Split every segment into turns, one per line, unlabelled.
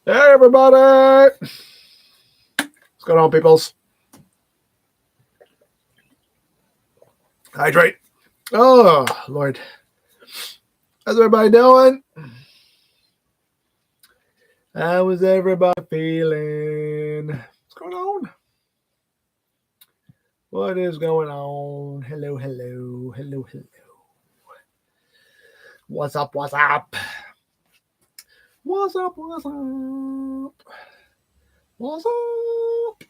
Hey, everybody! What's going on, peoples? Hydrate. Oh, Lord. How's everybody doing? How is everybody feeling? What's going on? What is going on? Hello, hello, hello, hello. What's up, what's up? What's up, what's up? What's up?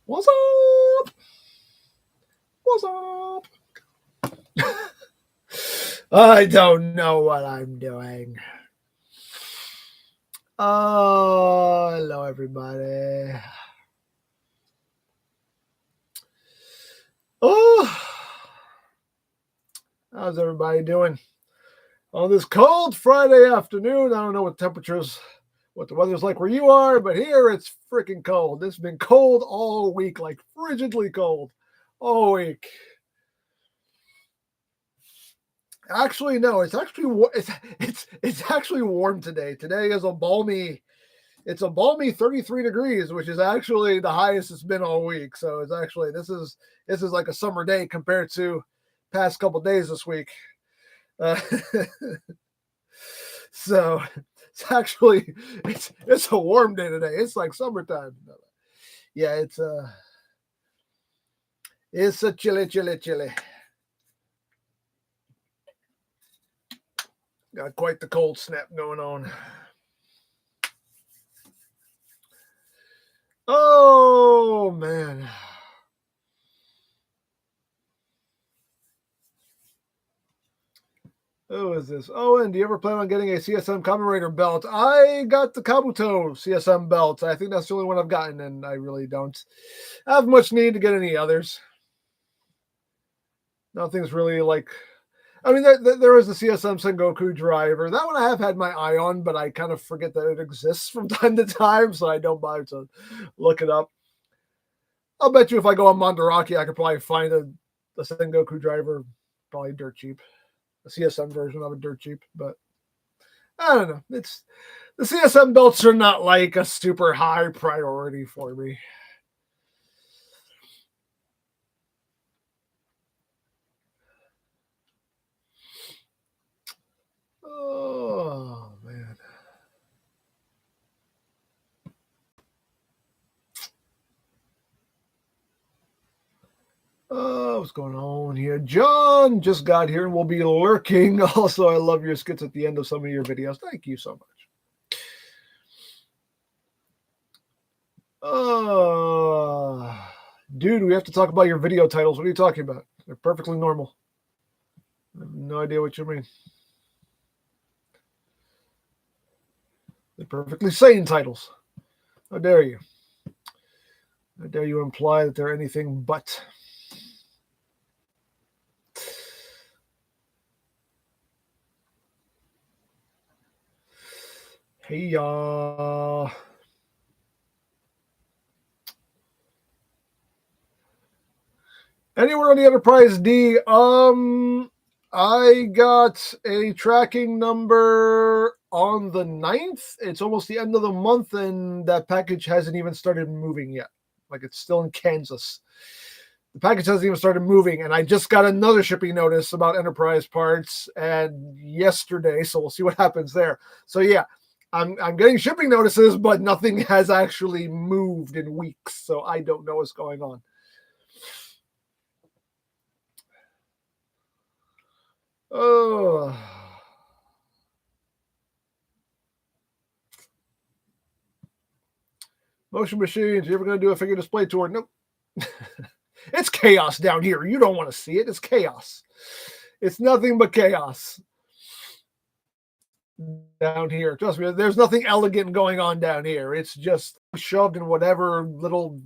What's up? What's up? I don't know what I'm doing. Oh, hello, everybody. Oh, how's everybody doing on this cold Friday afternoon? I don't know what the weather's like where you are, but here it's freaking cold. It's been cold all week, like frigidly cold all week. Actually, no, it's actually warm today. Today is a balmy 33 degrees, which is actually the highest it's been all week. So it's actually this is like a summer day compared to past couple days this week. So it's a warm day today. It's like summertime. Yeah, it's a chilly. Got quite the cold snap going on. Oh man. Who is this? Oh, and do you ever plan on getting a CSM commemorator belt? I got the Kabuto CSM belt. I think that's the only one I've gotten, and I really don't have much need to get any others. Nothing's really like. I mean, there is the CSM Sengoku driver. That one I have had my eye on, but I kind of forget that it exists from time to time, so I don't bother to look it up. I'll bet you if I go on Mandarake, I could probably find a Sengoku driver, probably dirt cheap. A CSM version of it dirt cheap, but I don't know. It's the CSM belts are not like a super high priority for me. Oh man. Oh, what's going on here? John just got here and will be lurking. Also, I love your skits at the end of some of your videos. Thank you so much. Dude, we have to talk about your video titles. What are you talking about? They're perfectly normal. I have no idea what you mean. They're perfectly sane titles. How dare you? How dare you imply that they're anything but? Hey, y'all. Anywhere on the Enterprise D? I got a tracking number on the 9th. It's almost the end of the month, and that package hasn't even started moving yet. Like, it's still in Kansas. The package hasn't even started moving, and I just got another shipping notice about Enterprise parts and yesterday, so we'll see what happens there. So yeah, I'm getting shipping notices, but nothing has actually moved in weeks, so I don't know what's going on. Oh. Motion Machines, you ever going to do a figure display tour? Nope. It's chaos down here. You don't want to see it. It's chaos. It's nothing but chaos down here. Trust me, there's nothing elegant going on down here. It's just shoved in whatever little,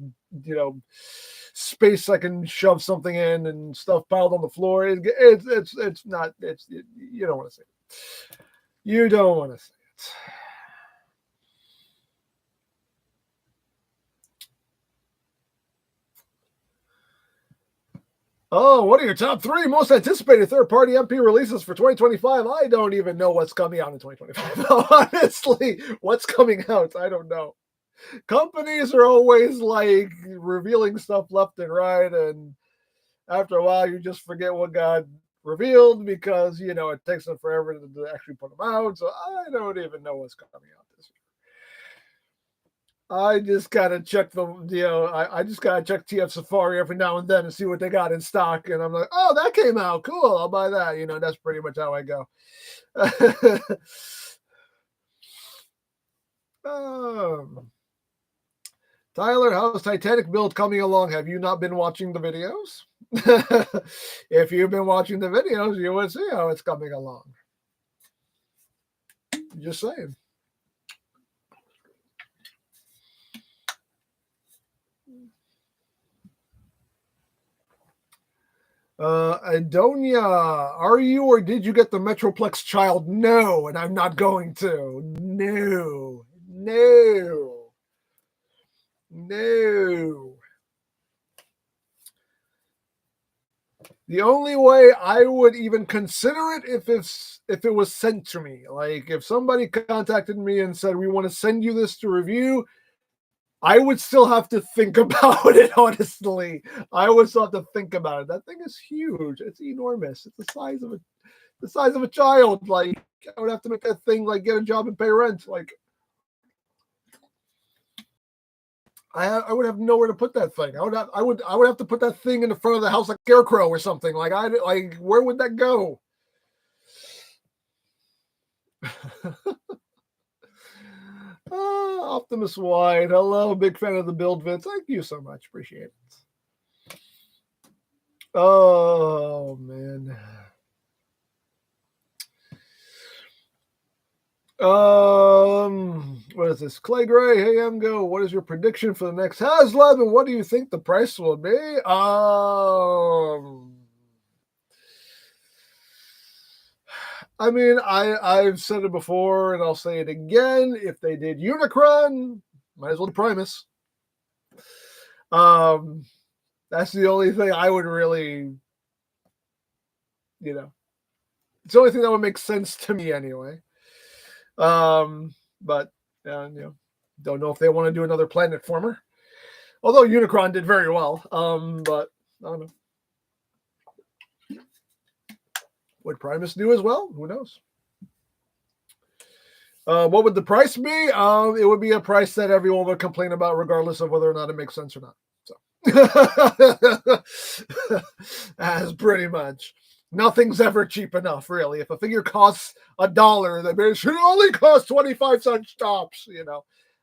space I can shove something in and stuff piled on the floor. It's not. You don't want to see it. You don't want to see it. Oh, what are your top 3 most anticipated third-party MP releases for 2025? I don't even know what's coming out in 2025. Honestly, what's coming out? I don't know. Companies are always like revealing stuff left and right, and after a while, you just forget what got revealed because it takes them forever to actually put them out. So I don't even know what's coming out this year. I just gotta check I just gotta check TF Safari every now and then and see what they got in stock. And I'm like, oh, that came out. Cool. I'll buy that. That's pretty much how I go. Tyler, how's Titanic build coming along? Have you not been watching the videos? If you've been watching the videos, you would see how it's coming along. Just saying. Adonia, are you or did you get the Metroplex child? No, and I'm not going to. No. The only way I would even consider it if it was sent to me. Like if somebody contacted me and said, we want to send you this to review, I would still have to think about it, honestly. I would still have to think about it. That thing is huge. It's enormous. It's the size of a child. Like I would have to make that thing like get a job and pay rent. Like I would have nowhere to put that thing. I would have to put that thing in the front of the house like Scarecrow or something. Like where would that go? Optimus Wide. Hello, big fan of the build, Vince. Thank you so much. Appreciate it. Oh man. What is this? Clay Gray, hey EmGo, what is your prediction for the next HasLab and what do you think the price will be? I mean, I've said it before and I'll say it again. If they did Unicron, might as well do Primus. That's the only thing I would really, it's the only thing that would make sense to me anyway. But don't know if they want to do another Planet Former. Although Unicron did very well. But I don't know. Would Primus do as well? Who knows? What would the price be? It would be a price that everyone would complain about, regardless of whether or not it makes sense or not. So that's pretty much. Nothing's ever cheap enough, really. If a figure costs $1, then it should only cost 25 cents tops.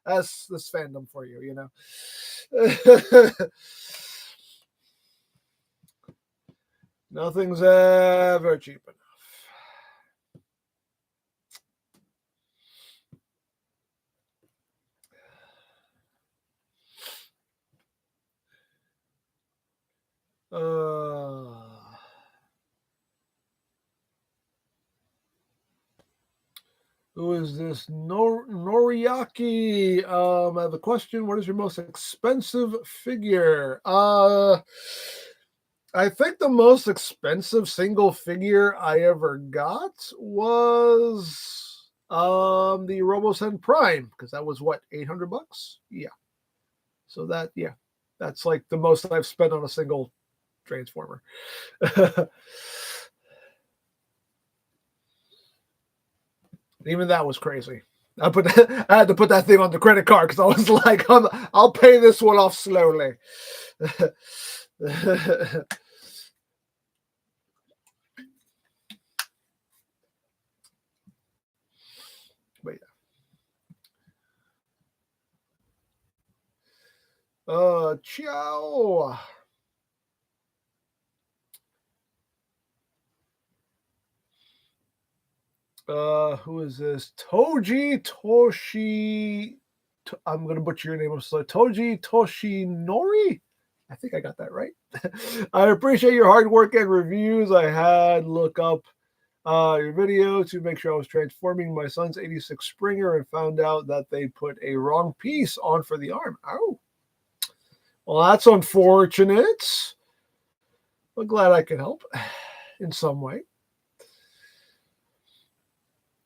That's this fandom for you. Nothing's ever cheap enough. Who is this? Noriaki. I have a question. What is your most expensive figure? I think the most expensive single figure I ever got was the Robosen Prime, because that was what, $800? Yeah. So that's like the most I've spent on a single Transformer. Even that was crazy. I had to put that thing on the credit card because I was like, I'll pay this one off slowly. But yeah. Ciao. Who is this? Toji Toshi. I'm going to butcher your name. So Toji Toshinori. I think I got that right. I appreciate your hard work and reviews. I had look up your video to make sure I was transforming my son's 86 Springer and found out that they put a wrong piece on for the arm. Oh, well, that's unfortunate. I'm glad I could help in some way.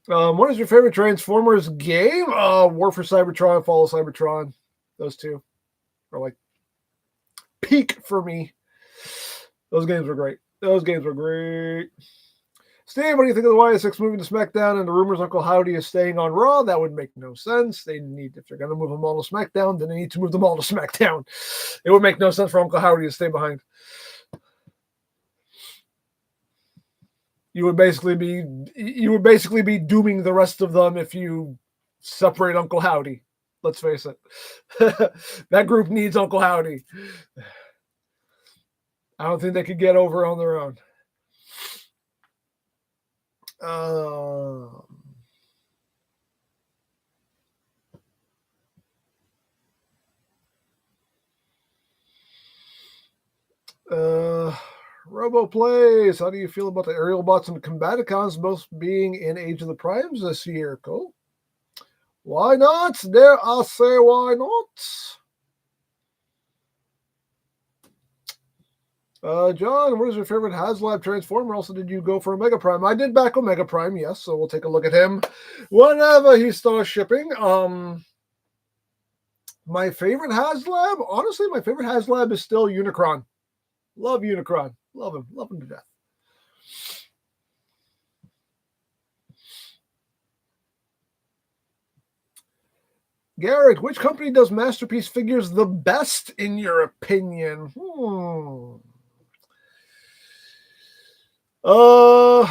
What is your favorite Transformers game? War for Cybertron, Fall of Cybertron. Those two are like peak for me. Those games were great. Steve, what do you think of the YSX moving to SmackDown and the rumors Uncle Howdy is staying on Raw? That would make no sense. If they're going to move them all to SmackDown, then they need to move them all to SmackDown. It would make no sense for Uncle Howdy to stay behind. You would basically be dooming the rest of them if you separate Uncle Howdy. Let's face it. That group needs Uncle Howdy. I don't think they could get over on their own. Robo plays. How do you feel about the aerial bots and the Combaticons both being in Age of the Primes this year? Cool. Why not? Dare I say why not? John, what is your favorite HasLab Transformer? Also, did you go for a Mega Prime? I did back Omega Prime, yes, so we'll take a look at him whenever he starts shipping. My favorite HasLab? Honestly, my favorite HasLab is still Unicron. Love Unicron. Love him to death. Garrett, which company does Masterpiece figures the best in your opinion? I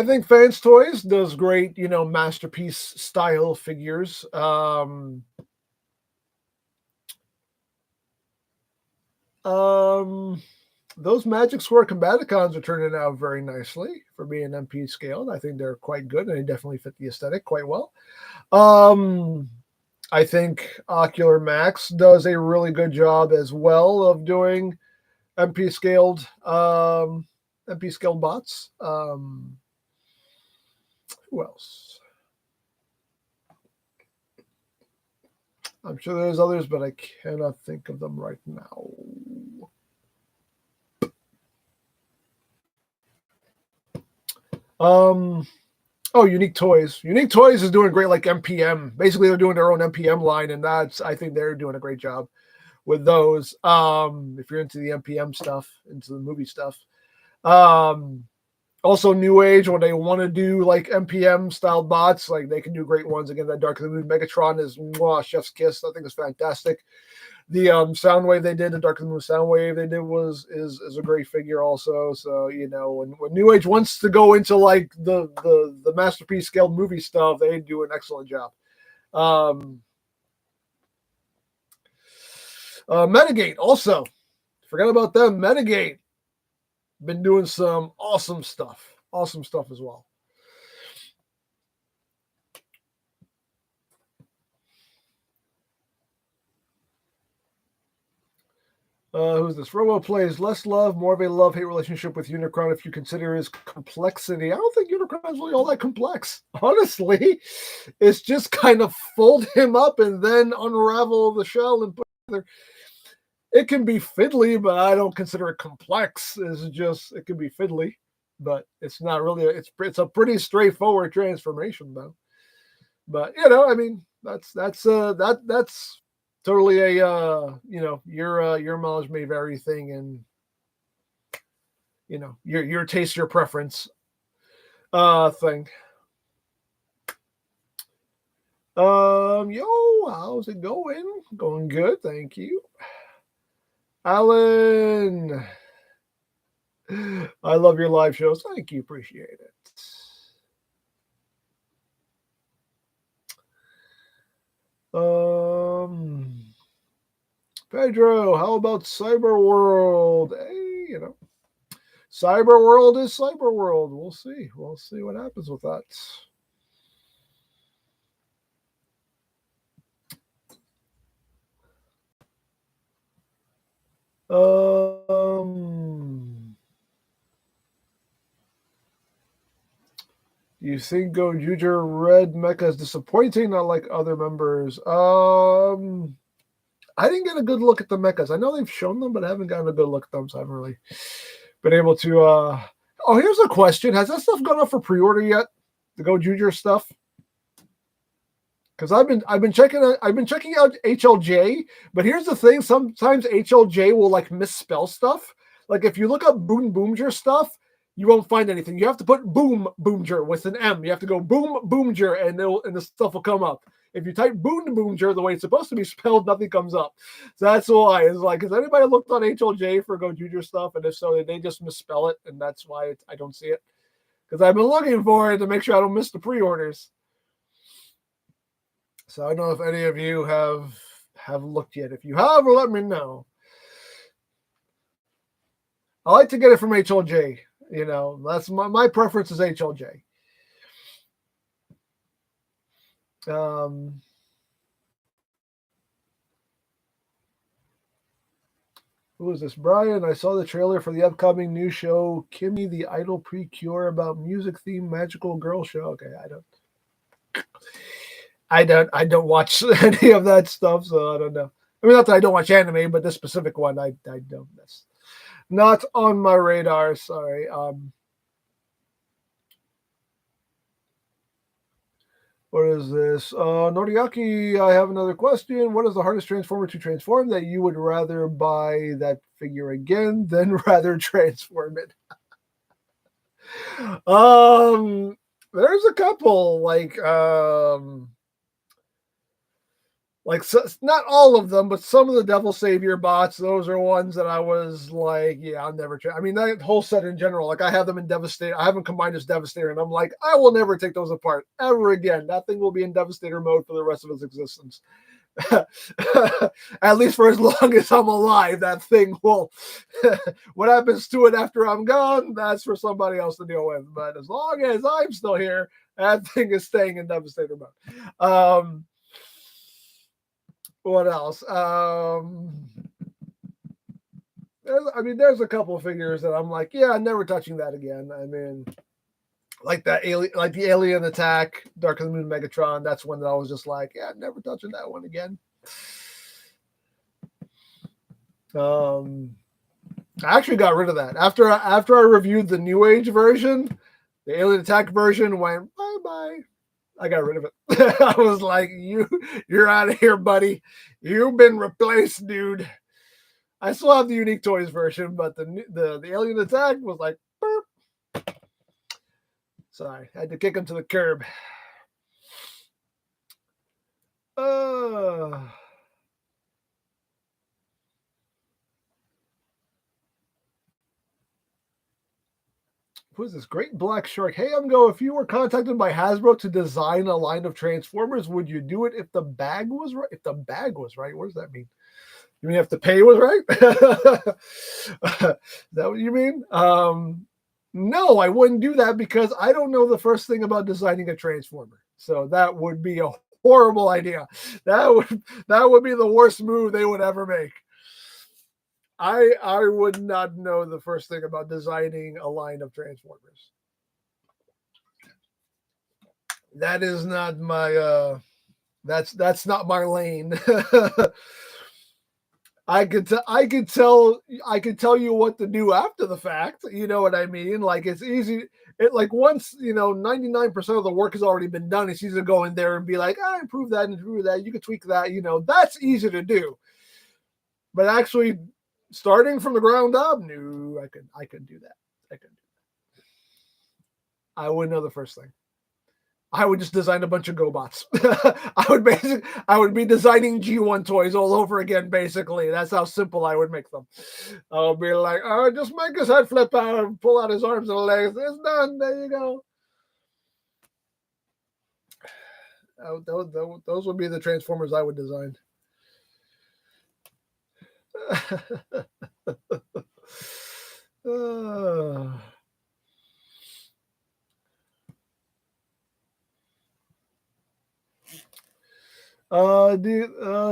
think Fans Toys does great, Masterpiece style figures. Those Magic Square Combaticons are turning out very nicely for being MP scaled. I think they're quite good, and they definitely fit the aesthetic quite well. I think Ocular Max does a really good job as well of doing MP scaled bots. Who else? I'm sure there's others, but I cannot think of them right now. Unique Toys. Unique Toys is doing great, like MPM. Basically, they're doing their own MPM line, and I think they're doing a great job with those. If you're into the MPM stuff, into the movie stuff. Also, New Age, when they want to do like MPM style bots, like they can do great ones. Again, that Dark of the Moon Megatron is chef's kiss. I think it's fantastic. The Soundwave they did, the Dark of the Moon Soundwave they did is a great figure also. So when New Age wants to go into like the Masterpiece scaled movie stuff, they do an excellent job. Metagate also, forget about them. Metagate been doing some awesome stuff as well. Who's this? Robo plays less love, more of a love-hate relationship with Unicron if you consider his complexity. I don't think Unicron is really all that complex. Honestly, it's just kind of fold him up and then unravel the shell and put it together. It can be fiddly, but I don't consider it complex. It can be fiddly, but it's not really. It's a pretty straightforward transformation, though. But that's totally a your mileage may vary thing, and your taste, your preference thing. How's it going? Going good, thank you. Alan, I love your live shows. Thank you, appreciate it. Pedro, how about Cyber World? Hey, Cyber World is Cyber World. We'll see. We'll see what happens with that. Do you think Gojuger Red Mecha is disappointing, not like other members? I didn't get a good look at the mechas. I know they've shown them, but I haven't gotten a good look at them, so I haven't really been able to. Oh, here's a question: has that stuff gone up for pre-order yet? The Go Junior stuff? Because I've been checking out HLJ, but here's the thing: sometimes HLJ will like misspell stuff. Like if you look up Boom Boomger stuff, you won't find anything. You have to put Boom Boomger with an M. You have to go Boom Boomger, and the stuff will come up. If you type Boom Boomger the way it's supposed to be spelled, nothing comes up. So that's why it's like, has anybody looked on HLJ for Go Junior stuff? And if so, they just misspell it, and that's why I don't see it. Because I've been looking for it to make sure I don't miss the pre-orders. So I don't know if any of you have looked yet. If you have, let me know. I like to get it from HLJ. You know, that's my preference is HLJ. Who is this? Brian, I saw the trailer for the upcoming new show, Kimmy the Idol Precure, about music-themed magical girl show. Okay, I don't watch any of that stuff, so I don't know. I mean, not that I don't watch anime, but this specific one, I don't. That's not on my radar. Sorry. What is this? Noriaki, I have another question. What is the hardest transformer to transform that you would rather buy that figure again than rather transform it? There's a couple, so, not all of them, but some of the Devil Savior bots, those are ones that I was like, yeah, I'll never try. I mean, that whole set in general, like I have them in Devastator. I haven't combined as Devastator, and I'm like, I will never take those apart ever again. That thing will be in Devastator mode for the rest of its existence. At least for as long as I'm alive, that thing will. What happens to it after I'm gone, that's for somebody else to deal with. But as long as I'm still here, that thing is staying in Devastator mode. What else? There's a couple of figures that I'm like, yeah, I'm never touching that again. I mean, like that alien, like the Alien Attack, Dark of the Moon Megatron. That's one that I was just like, yeah, never touching that one again. I actually got rid of that after I reviewed the New Age version. The Alien Attack version went bye bye. I got rid of it. I was like, you're out of here, buddy. You've been replaced, dude. I still have the Unique Toys version, but the Alien Attack was like, burp. Sorry, I had to kick him to the curb. Who's this? Great Black Shark. Hey, EmGo, if you were contacted by Hasbro to design a line of Transformers, would you do it if the bag was right? If the bag was right, what does that mean? You mean if the pay was right? Is that what you mean? No, I wouldn't do that because I don't know the first thing about designing a Transformer. So that would be a horrible idea. That would be the worst move they would ever make. I would not know the first thing about designing a line of Transformers. That is not my that's not my lane. I could tell you what to do after the fact. You know what I mean? Like it's easy. It like once 99% of the work has already been done. It's easy to go in there and be like, I improve that and improve that. You can tweak that. That's easy to do. But actually, starting from the ground up, no, I couldn't do that. I wouldn't know the first thing. I would just design a bunch of GoBots. I would be designing G1 toys all over again, basically. That's how simple I would make them. I'll be like, just make his head flip out and pull out his arms and legs. It's done. There you go. Those would be the Transformers I would design.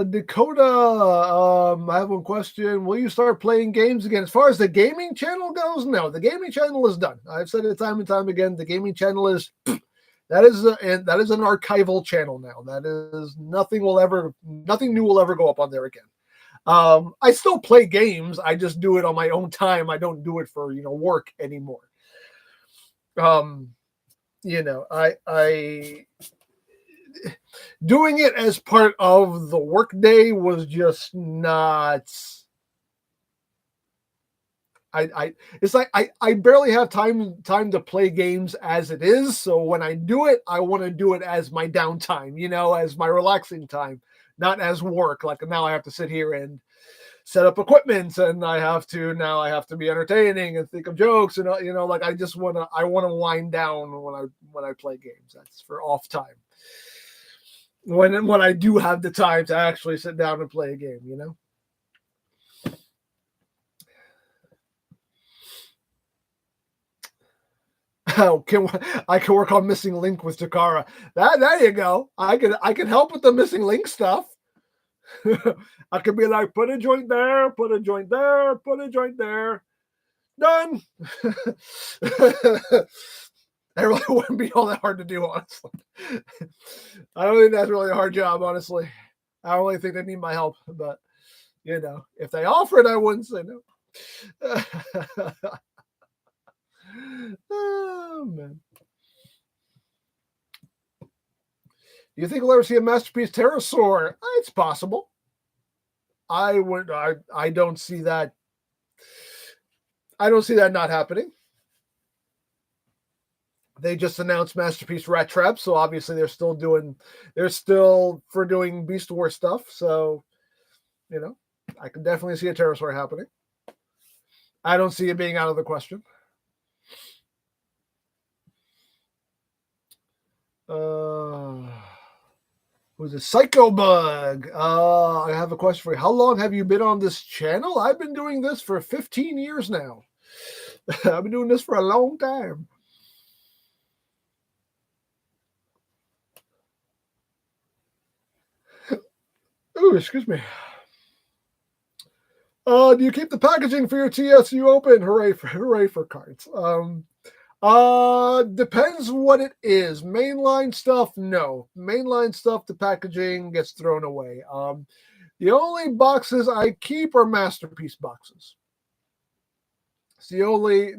Dakota, I have one question. Will you start playing games again? As far as the gaming channel goes, no. The gaming channel is done. I've said it time and time again. The gaming channel is that is an archival channel now. That is nothing new will ever go up on there again. I still play games. I just do it on my own time. I don't do it for, work anymore. I doing it as part of the workday was just not. It's like I barely have time to play games as it is. So when I do it, I want to do it as my downtime, as my relaxing time, not as work. Like now I have to sit here and set up equipment, and I have to be entertaining and think of jokes, and like I want to wind down when I play games. That's for off time. When I do have the time to actually sit down and play a game. Oh, I can work on missing link with Takara. There you go. I can help with the missing link stuff. I could be like, put a joint there, put a joint there, put a joint there. Done. That really wouldn't be all that hard to do, honestly. I don't think that's really a hard job, honestly. I don't really think they need my help, but if they offered, I wouldn't say no. Oh man. Do you think we'll ever see a Masterpiece pterosaur? It's possible. I don't see that. I don't see that not happening. They just announced Masterpiece Rat Trap, so obviously they're still doing Beast War stuff. So, I can definitely see a pterosaur happening. I don't see it being out of the question. Who's a Psycho Bug? I have a question for you. How long have you been on this channel? I've been doing this for 15 years now. I've been doing this for a long time. Ooh, excuse me. Do you keep the packaging for your TSU open? Hooray for cards. Depends what it is. Mainline stuff, no. Mainline stuff, the packaging gets thrown away. The only boxes I keep are Masterpiece boxes. It's the only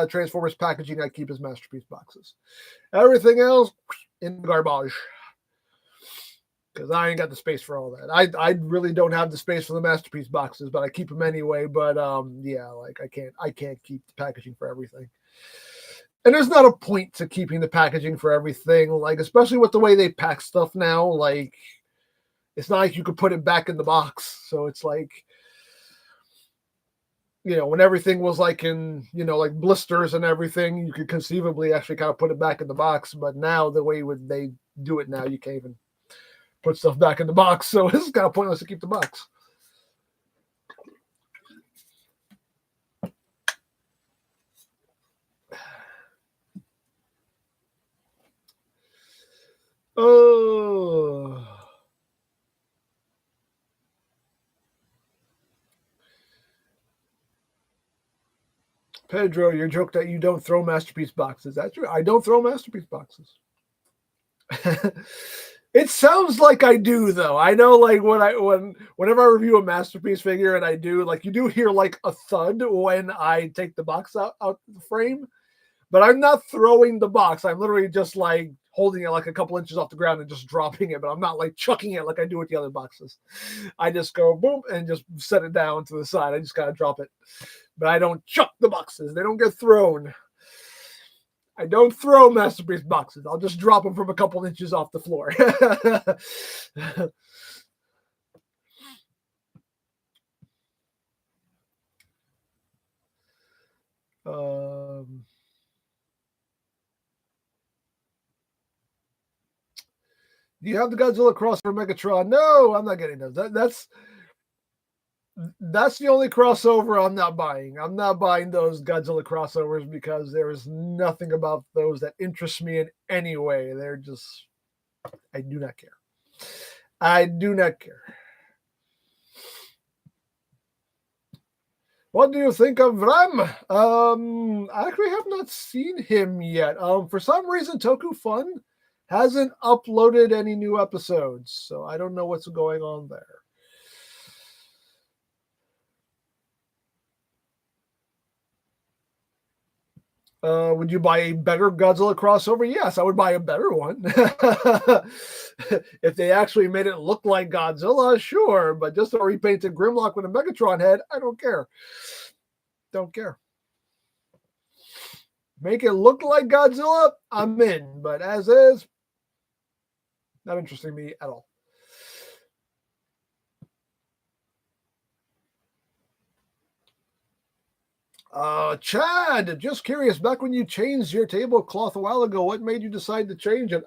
Transformers packaging I keep is Masterpiece boxes. Everything else in the garbage. Because I ain't got the space for all that. I really don't have the space for the Masterpiece boxes, but I keep them anyway. But yeah, like I can't keep the packaging for everything. And there's not a point to keeping the packaging for everything, like especially with the way they pack stuff now. Like it's not like you could put it back in the box. So it's like, when everything was like in, like blisters and everything, you could conceivably actually kind of put it back in the box. But now the way they do it now, you can't even put stuff back in the box. So it's kind of pointless to keep the box. Oh. Pedro, your joke that you don't throw Masterpiece boxes. That's true. I don't throw Masterpiece boxes. It sounds like I do, though. I know, like whenever I review a Masterpiece figure, and I do, like you do hear like a thud when I take the box out the frame, but I'm not throwing the box. I'm literally just like holding it like a couple inches off the ground and just dropping it, but I'm not like chucking it like I do with the other boxes. I just go boom and just set it down to the side. I just gotta drop it, but I don't chuck the boxes. They don't get thrown. I don't throw Masterpiece boxes. I'll just drop them from a couple inches off the floor. Do you have the Godzilla crossover Megatron? No, I'm not getting those. That's the only crossover I'm not buying. I'm not buying those Godzilla crossovers because there is nothing about those that interests me in any way. They're just, I do not care. I do not care. What do you think of Ram? I actually have not seen him yet. For some reason, Toku Fun hasn't uploaded any new episodes, so I don't know what's going on there. Would you buy a better Godzilla crossover? Yes, I would buy a better one. If they actually made it look like Godzilla, sure. But just a repainted Grimlock with a Megatron head, I don't care. Don't care. Make it look like Godzilla, I'm in. But as is, not interesting me at all. Chad, just curious. Back when you changed your tablecloth a while ago, what made you decide to change it?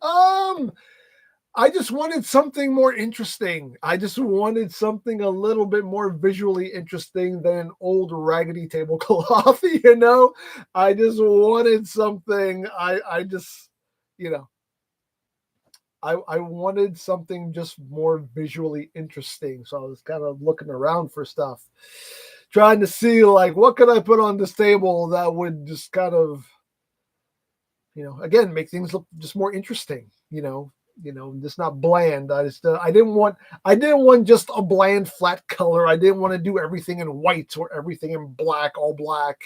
I just wanted something more interesting. I just wanted something a little bit more visually interesting than an old raggedy tablecloth. I just wanted something. I just, you know, I wanted something just more visually interesting. So I was kind of looking around for stuff, trying to see like what could I put on this table that would just kind of, again, make things look just more interesting. Just not bland. I didn't want just a bland flat color. I didn't want to do everything in white or everything in black, all black,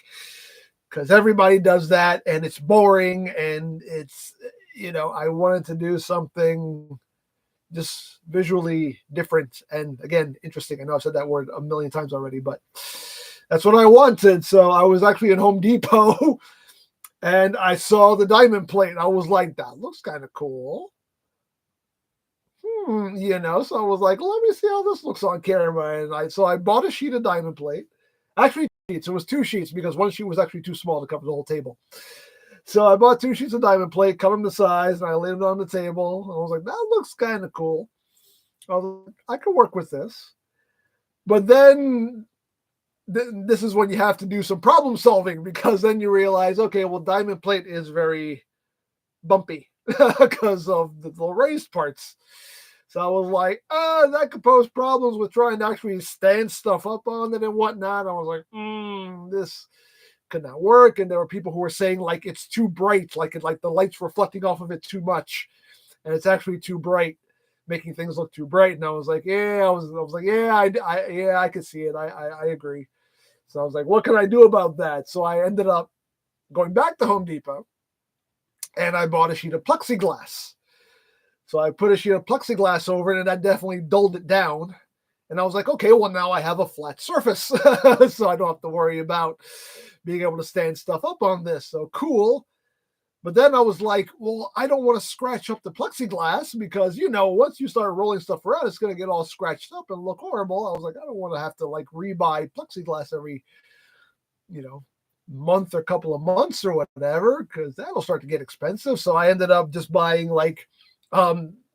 because everybody does that and it's boring and it's I wanted to do something just visually different and again interesting. I know I've said that word a million times already, but that's what I wanted. So I was actually in Home Depot and I saw the diamond plate. I was like, that looks kind of cool. So I was like, let me see how this looks on camera. And I bought a sheet of diamond plate. Actually, sheets. It was 2 sheets because one sheet was actually too small to cover the whole table. So I bought 2 sheets of diamond plate, cut them to size, and I laid it on the table. I was like, that looks kind of cool. I could work with this. But then this is when you have to do some problem solving because then you realize, okay, well, diamond plate is very bumpy because of the raised parts. So I was like, that could pose problems with trying to actually stand stuff up on it and whatnot. I was like, this could not work. And there were people who were saying like it's too bright, like the light's reflecting off of it too much, and it's actually too bright, making things look too bright. And I was like, I was like, I could see it. I agree. So I was like, what can I do about that? So I ended up going back to Home Depot, and I bought a sheet of plexiglass. So I put a sheet of plexiglass over it, and that definitely dulled it down. And I was like, okay, well, now I have a flat surface. So I don't have to worry about being able to stand stuff up on this. So cool. But then I was like, well, I don't want to scratch up the plexiglass because, once you start rolling stuff around, it's going to get all scratched up and look horrible. I was like, I don't want to have to like rebuy plexiglass every, month or couple of months or whatever, because that'll start to get expensive. So I ended up just buying like,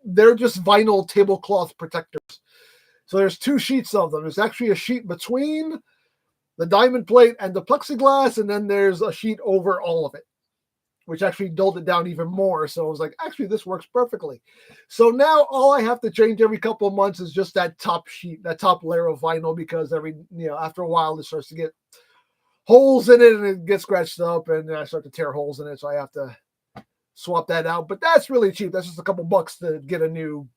they're just vinyl tablecloth protectors. So there's 2 sheets of them. There's actually a sheet between the diamond plate and the plexiglass, and then there's a sheet over all of it, which actually dulled it down even more. So I was like, actually, this works perfectly. So now all I have to change every couple of months is just that top sheet, that top layer of vinyl, because after a while, it starts to get holes in it and it gets scratched up and I start to tear holes in it. So I have to swap that out. But that's really cheap. That's just a couple bucks to get a new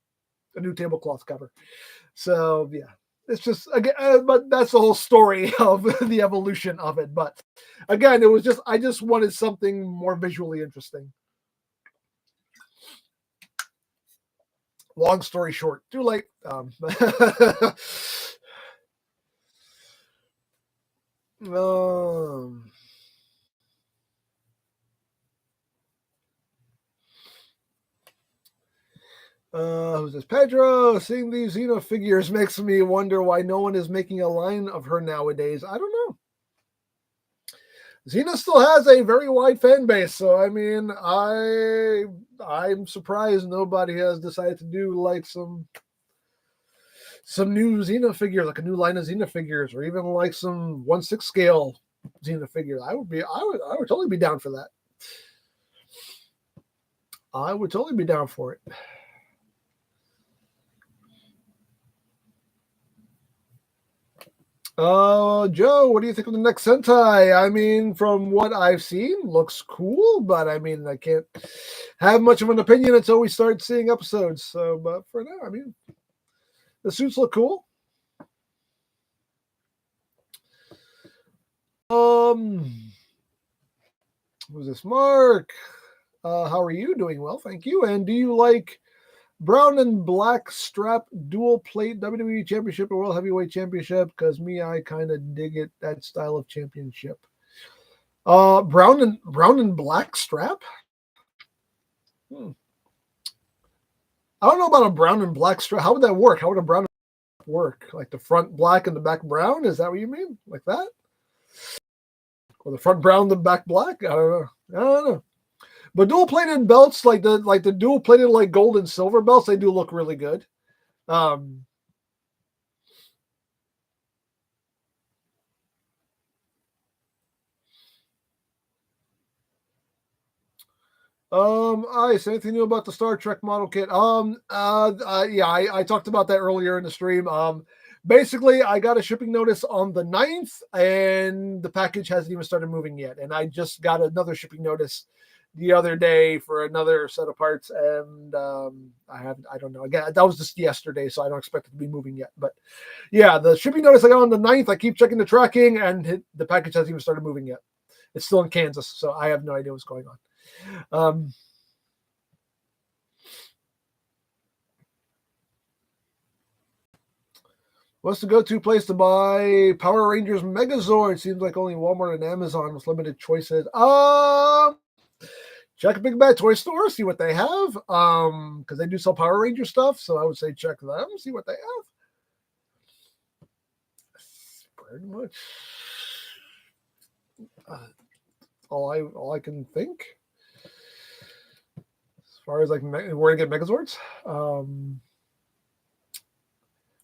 tablecloth cover. So yeah, it's just again, but that's the whole story of the evolution of it. But again, I just wanted something more visually interesting. Long story short, too late. Um, who's this? Pedro. Seeing these Xena figures makes me wonder why no one is making a line of her nowadays. I don't know. Xena still has a very wide fan base, so I mean, I'm surprised nobody has decided to do like some new Xena figures, like a new line of Xena figures, or even like some 1/6 scale Xena figures. I would totally be down for that. I would totally be down for it. Joe, what do you think of the next Sentai? I mean, from what I've seen, looks cool, but I mean, I can't have much of an opinion until we start seeing episodes. So, but for now, I mean, the suits look cool. Um, Who's this? Mark. How are you? Doing well, thank you. And do you like brown and black strap dual plate WWE Championship or World Heavyweight Championship? Because me, I kind of dig it, that style of championship. Brown and black strap. I don't know about a brown and black strap. How would that work? How would a brown and black work? Like the front black and the back brown? Is that what you mean? Like that? Or the front brown, the back black? I don't know. But dual plated belts, like the dual plated like gold and silver belts, they do look really good. I say anything new about the Star Trek model kit? Yeah, I talked about that earlier in the stream. Basically, I got a shipping notice on the 9th, and the package hasn't even started moving yet. And I just got another shipping notice the other day for another set of parts, and I don't know. Again, that was just yesterday, so I don't expect it to be moving yet. But yeah, the shipping notice I got on the 9th, I keep checking the tracking, and the package hasn't even started moving yet. It's still in Kansas, so I have no idea what's going on. What's the go-to place to buy Power Rangers Megazord? Seems like only Walmart and Amazon with limited choices. Check a Big Bad Toy Store, see what they have. Because they do sell Power Ranger stuff, so I would say check them, see what they have. Pretty much all I can think. As far as like where to get Megazords.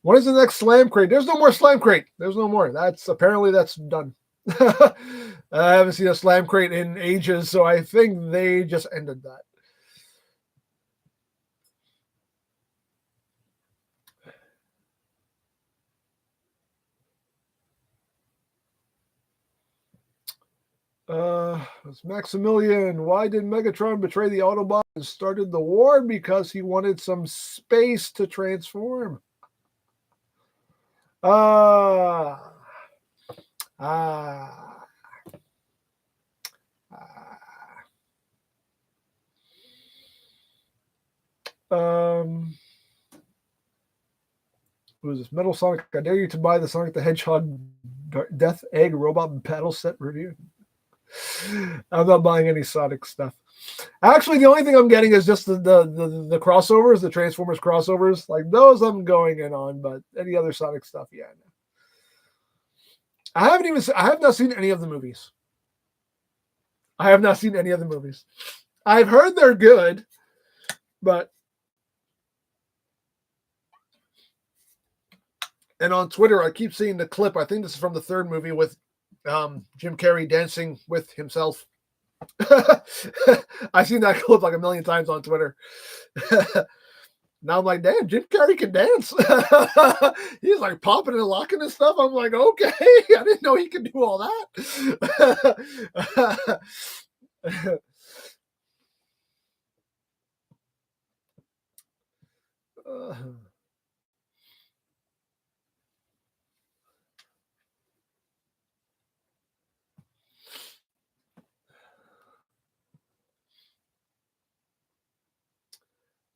When is the next Slam Crate? There's no more Slam Crate. There's no more. That's done. I haven't seen a Slam Crate in ages, so I think they just ended that. It's Maximilian. Why did Megatron betray the Autobot and started the war? Because he wanted some space to transform. Who's this? Metal Sonic. I dare you to buy the Sonic the Hedgehog Death Egg Robot Battle Set review. I'm not buying any Sonic stuff. Actually, the only thing I'm getting is just the crossovers, the Transformers crossovers. Like those I'm going in on, but any other Sonic stuff, yeah. No. I have not seen any of the movies. I've heard they're good, but and on Twitter I keep seeing the clip. I think this is from the third movie with Jim Carrey dancing with himself. I've seen that clip like a million times on Twitter. Now I'm like, damn, Jim Carrey can dance. He's like popping and locking and stuff. I'm like, okay, I didn't know he could do all that.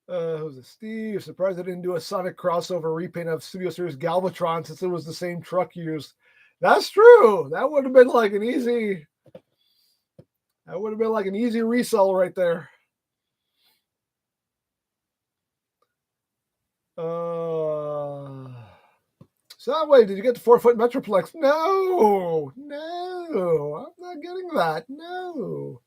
Who's it? Steve. Surprised I didn't do a Sonic crossover repaint of Studio Series Galvatron since it was the same truck used. That's true. That would have been like an easy. That would have been like an easy resell right there. Soundwave, did you get the 4-foot Metroplex? No, I'm not getting that. No.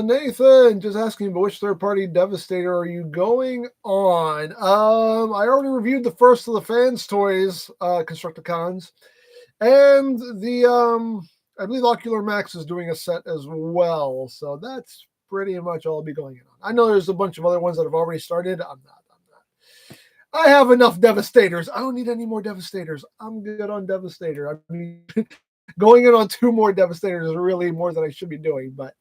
Nathan, just asking, but which third-party Devastator are you going on? I already reviewed the first of the Fans Toys Constructicons, and the I believe Ocular Max is doing a set as well, so that's pretty much all I'll be going in on. I know there's a bunch of other ones that have already started. I'm not. I have enough Devastators. I don't need any more Devastators. I'm good on Devastator. I mean, going in on 2 more Devastators is really more than I should be doing, but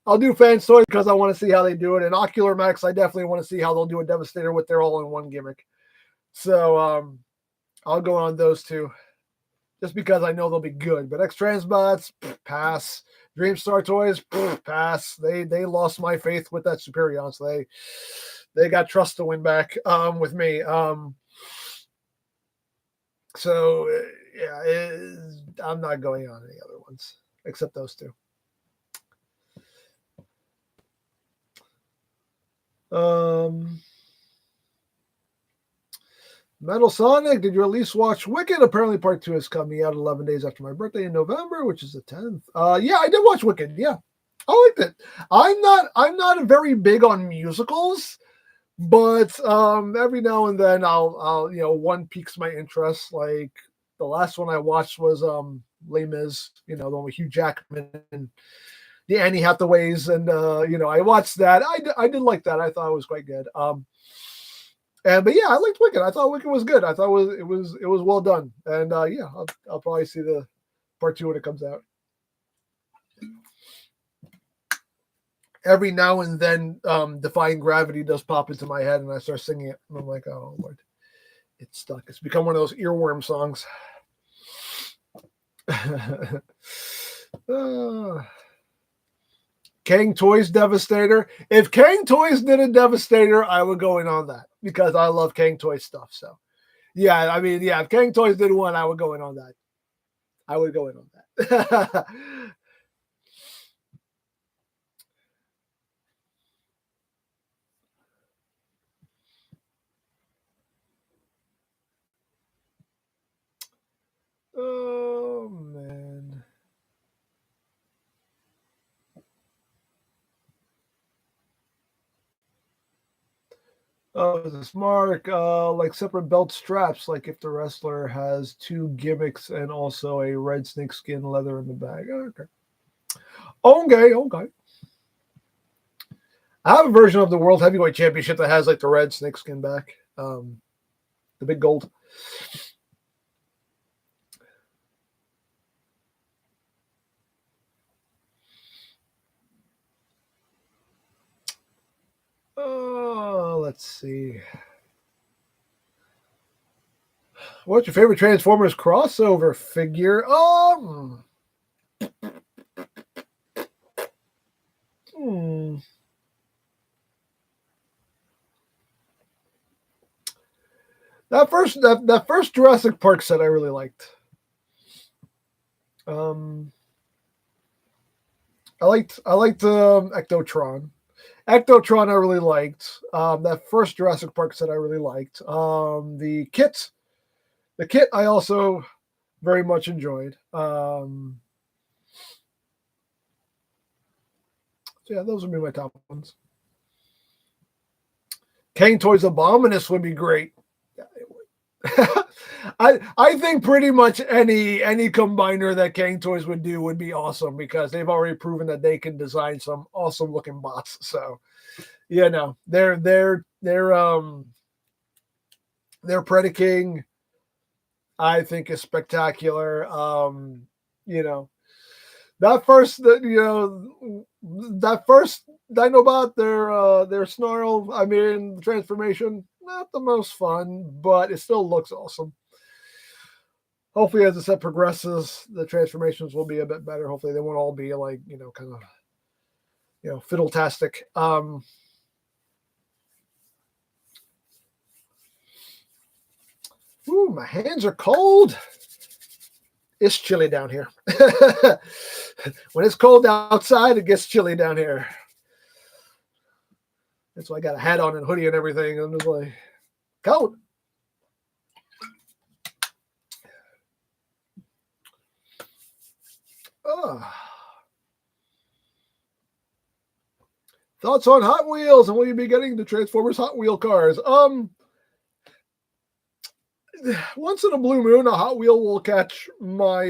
I'll do Fans Toys because I want to see how they do it. And Ocular Max, I definitely want to see how they'll do a Devastator with their all-in-one gimmick. So I'll go on those two, just because I know they'll be good. But X-Transbots, pass. Dreamstar Toys, pass. They lost my faith with that Superion, so they got trust to win back with me. So yeah, I'm not going on any other ones except those two. Metal Sonic, did you at least watch Wicked? Apparently part 2 is coming out 11 days after my birthday in November, which is the 10th. Yeah, I did watch Wicked. Yeah. I liked it. I'm not very big on musicals, but every now and then I'll one piques my interest. Like the last one I watched was Les Mis, the one with Hugh Jackman and the Annie Hathaways, and I watched that. I did like that. I thought it was quite good. But yeah, I liked Wicked. I thought Wicked was good. I thought it was well done. And yeah, I'll probably see the part 2 when it comes out. Every now and then, Defying Gravity does pop into my head, and I start singing it. And I'm like, oh Lord, it's stuck. It's become one of those earworm songs. Kang Toys Devastator. If Kang Toys did a Devastator, I would go in on that because I love Kang Toys stuff. So, yeah, I mean, yeah, if Kang Toys did one, I would go in on that. I would go in on that. Oh, man. Oh, this Mark, like separate belt straps, like if the wrestler has 2 gimmicks and also a red snakeskin leather in the bag. Okay. I have a version of the World Heavyweight Championship that has like the red snakeskin back, the big gold. Oh, let's see. What's your favorite Transformers crossover figure? That first Jurassic Park set I really liked. I liked Ectotron. Ectotron I really liked. That first Jurassic Park set I really liked. The kit I also very much enjoyed. So yeah, those would be my top ones. Kang Toys Abominus would be great. Yeah, it would. I think pretty much any combiner that Kang Toys would do would be awesome because they've already proven that they can design some awesome looking bots. So yeah, no, they're Predaking, I think, is spectacular. That first Dinobot, their snarl, I mean, transformation, not the most fun, but it still looks awesome. Hopefully, as the set progresses, the transformations will be a bit better. Hopefully, they won't all be like, kind of, fiddle-tastic. Ooh, my hands are cold. It's chilly down here. When it's cold outside, it gets chilly down here. That's why I got a hat on and hoodie and everything. I'm just like, cold. Thoughts on Hot Wheels and will you be getting the Transformers Hot Wheel cars? Once in a blue moon, a Hot Wheel will catch my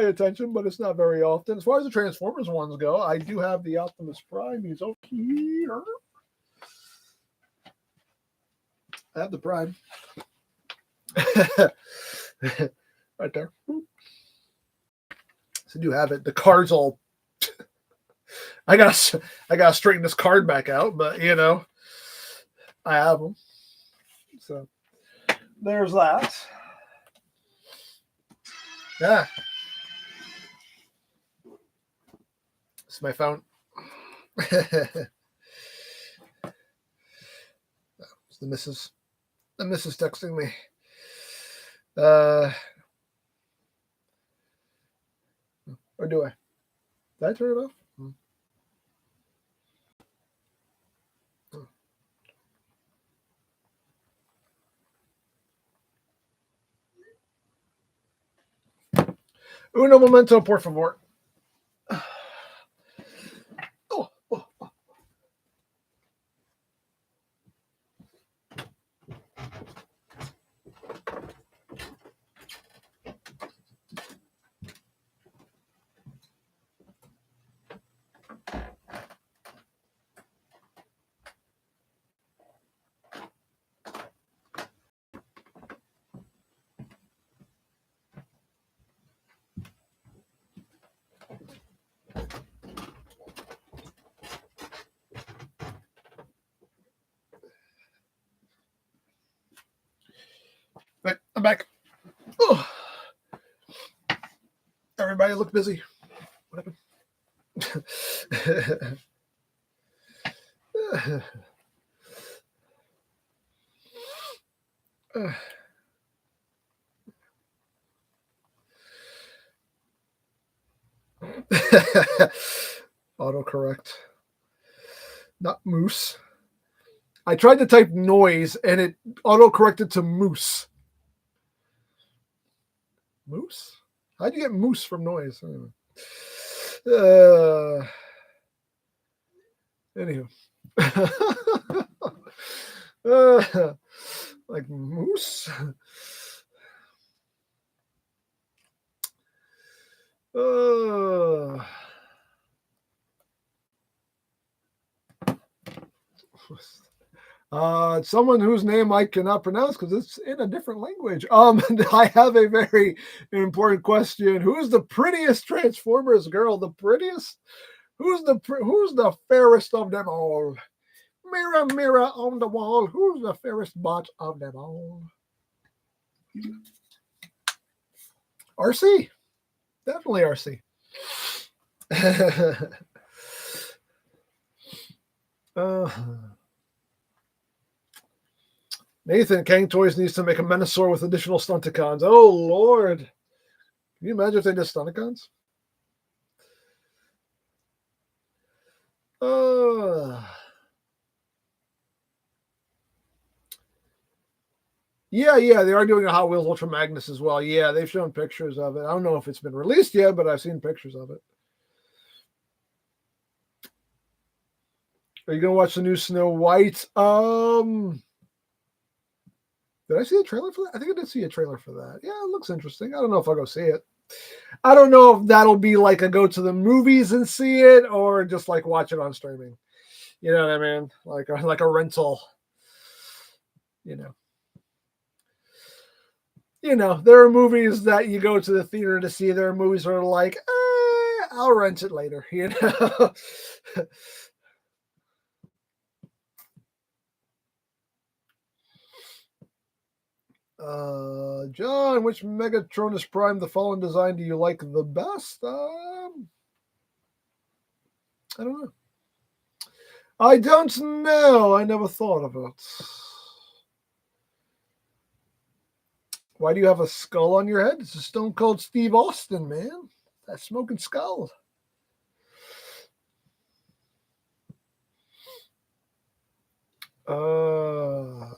attention, but it's not very often. As far as the Transformers ones go, I do have the Optimus Prime. He's over here. I have the Prime. Right there. So I do have it. The car's all I gotta straighten this card back out, but you know, I have them. So there's that. Yeah, it's my phone. It's the missus. The missus texting me. Or do I? Did I turn it off? Uno momento, por favor. Oh, oh, oh. Right, I'm back. Oh. Everybody look busy. What happened? Autocorrect. Not moose. I tried to type noise and it autocorrected to moose. Moose? How'd you get moose from noise? Anywho. Like moose? Someone whose name I cannot pronounce because it's in a different language. I have a very important question. Who's the prettiest Transformers girl? The prettiest? Who's the fairest of them all? Mirror, mirror on the wall. Who's the fairest bot of them all? RC. Definitely RC. Nathan, Kang Toys needs to make a Menasor with additional Stunticons. Oh, Lord. Can you imagine if they did Stunticons? Yeah, they are doing a Hot Wheels Ultra Magnus as well. Yeah, they've shown pictures of it. I don't know if it's been released yet, but I've seen pictures of it. Are you going to watch the new Snow White? Did I see a trailer for that? I think I did see a trailer for that. Yeah, it looks interesting. I don't know if I'll go see it. I don't know if that'll be like a go to the movies and see it or just like watch it on streaming. You know what I mean? Like a rental. You know, there are movies that you go to the theater to see. There are movies that are like, I'll rent it later. You know. John, which Megatronus Prime, the Fallen design, do you like the best? I don't know. I don't know. I never thought of it. Why do you have a skull on your head? It's a Stone Cold Steve Austin, man. That smoking skull. Are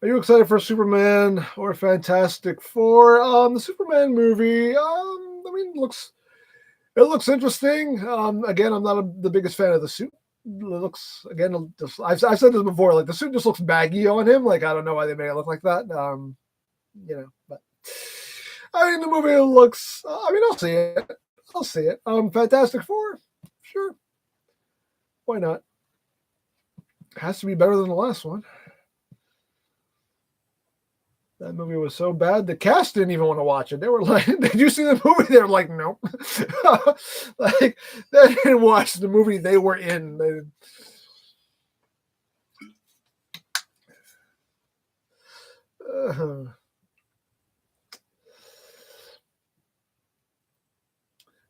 you excited for Superman or Fantastic Four? The Superman movie, I mean, it looks interesting. Again, I'm not the biggest fan of the suit. It looks, again, I've said this before, like the suit just looks baggy on him. Like, I don't know why they made it look like that. But I mean, the movie looks, I mean, I'll see it. Fantastic Four, sure. Why not? It has to be better than the last one. That movie was so bad, the cast didn't even want to watch it. They were like, "Did you see the movie?" They were like, "Nope." Like they didn't watch the movie they were in.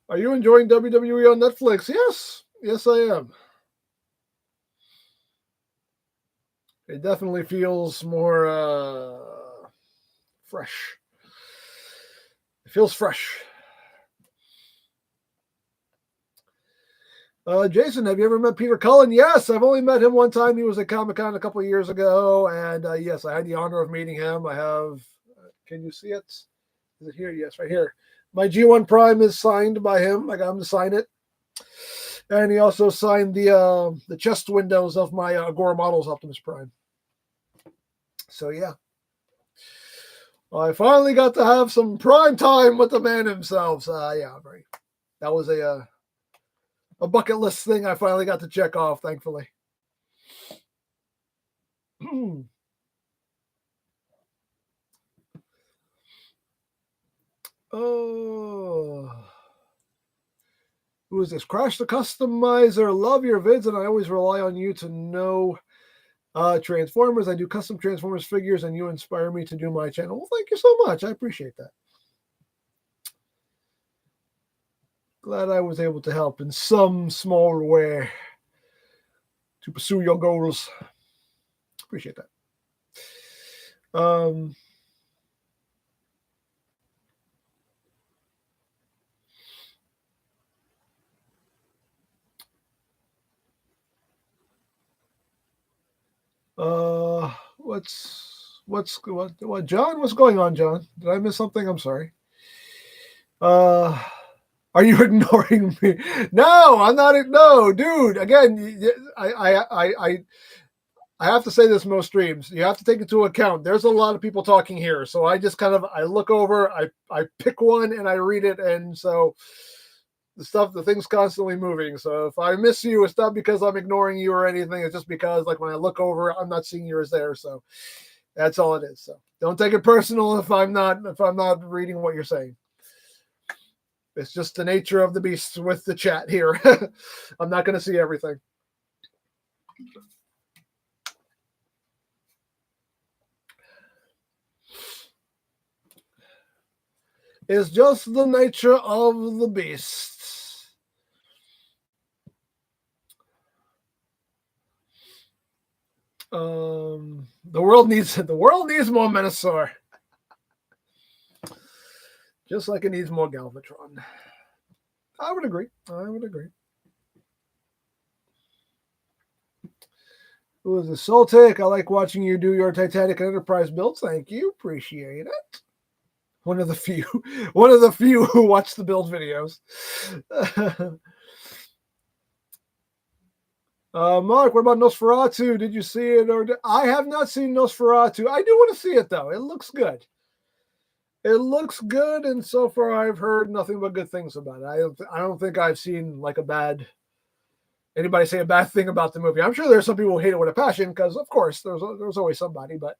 Are you enjoying WWE on Netflix? Yes. Yes, I am. It definitely feels more fresh. It feels fresh. Jason, have you ever met Peter Cullen? Yes, I've only met him one time. He was at Comic-Con a couple of years ago. And yes, I had the honor of meeting him. I have, can you see it? Is it here? Yes, right here. My G1 Prime is signed by him. I got him to sign it. And he also signed the chest windows of my Agora Models Optimus Prime. So yeah, I finally got to have some prime time with the man himself. So yeah, very. That was a bucket list thing I finally got to check off, thankfully. Oh. Who is this? Crash the Customizer. Love your vids, and I always rely on you to know Transformers. I do custom Transformers figures, and you inspire me to do my channel. Well, thank you so much. I appreciate that. Glad I was able to help in some small way to pursue your goals. Appreciate that. What John? What's going on, John? Did I miss something? I'm sorry. Are you ignoring me? No, I'm not. No, dude. Again, I have to say this most streams. You have to take into account. There's a lot of people talking here, so I just kind of I look over, I pick one and I read it, and so the thing's constantly moving. So if I miss you, it's not because I'm ignoring you or anything. It's just because like when I look over, I'm not seeing yours there. So that's all it is. So don't take it personal if I'm not reading what you're saying. It's just the nature of the beast with the chat here. I'm not going to see everything. It's just the nature of the beast. The world needs more Menosaur. Just like it needs more Galvatron. I would agree. Who is this? Soltic? I like watching you do your Titanic Enterprise builds. Thank you. Appreciate it. One of the few who watch the build videos. Mark, what about Nosferatu? Did you see it? I have not seen Nosferatu. I do want to see it though. It looks good. It looks good, and so far I've heard nothing but good things about it. I don't think I've seen like anybody say a bad thing about the movie. I'm sure there's some people who hate it with a passion because, of course, there's always somebody. But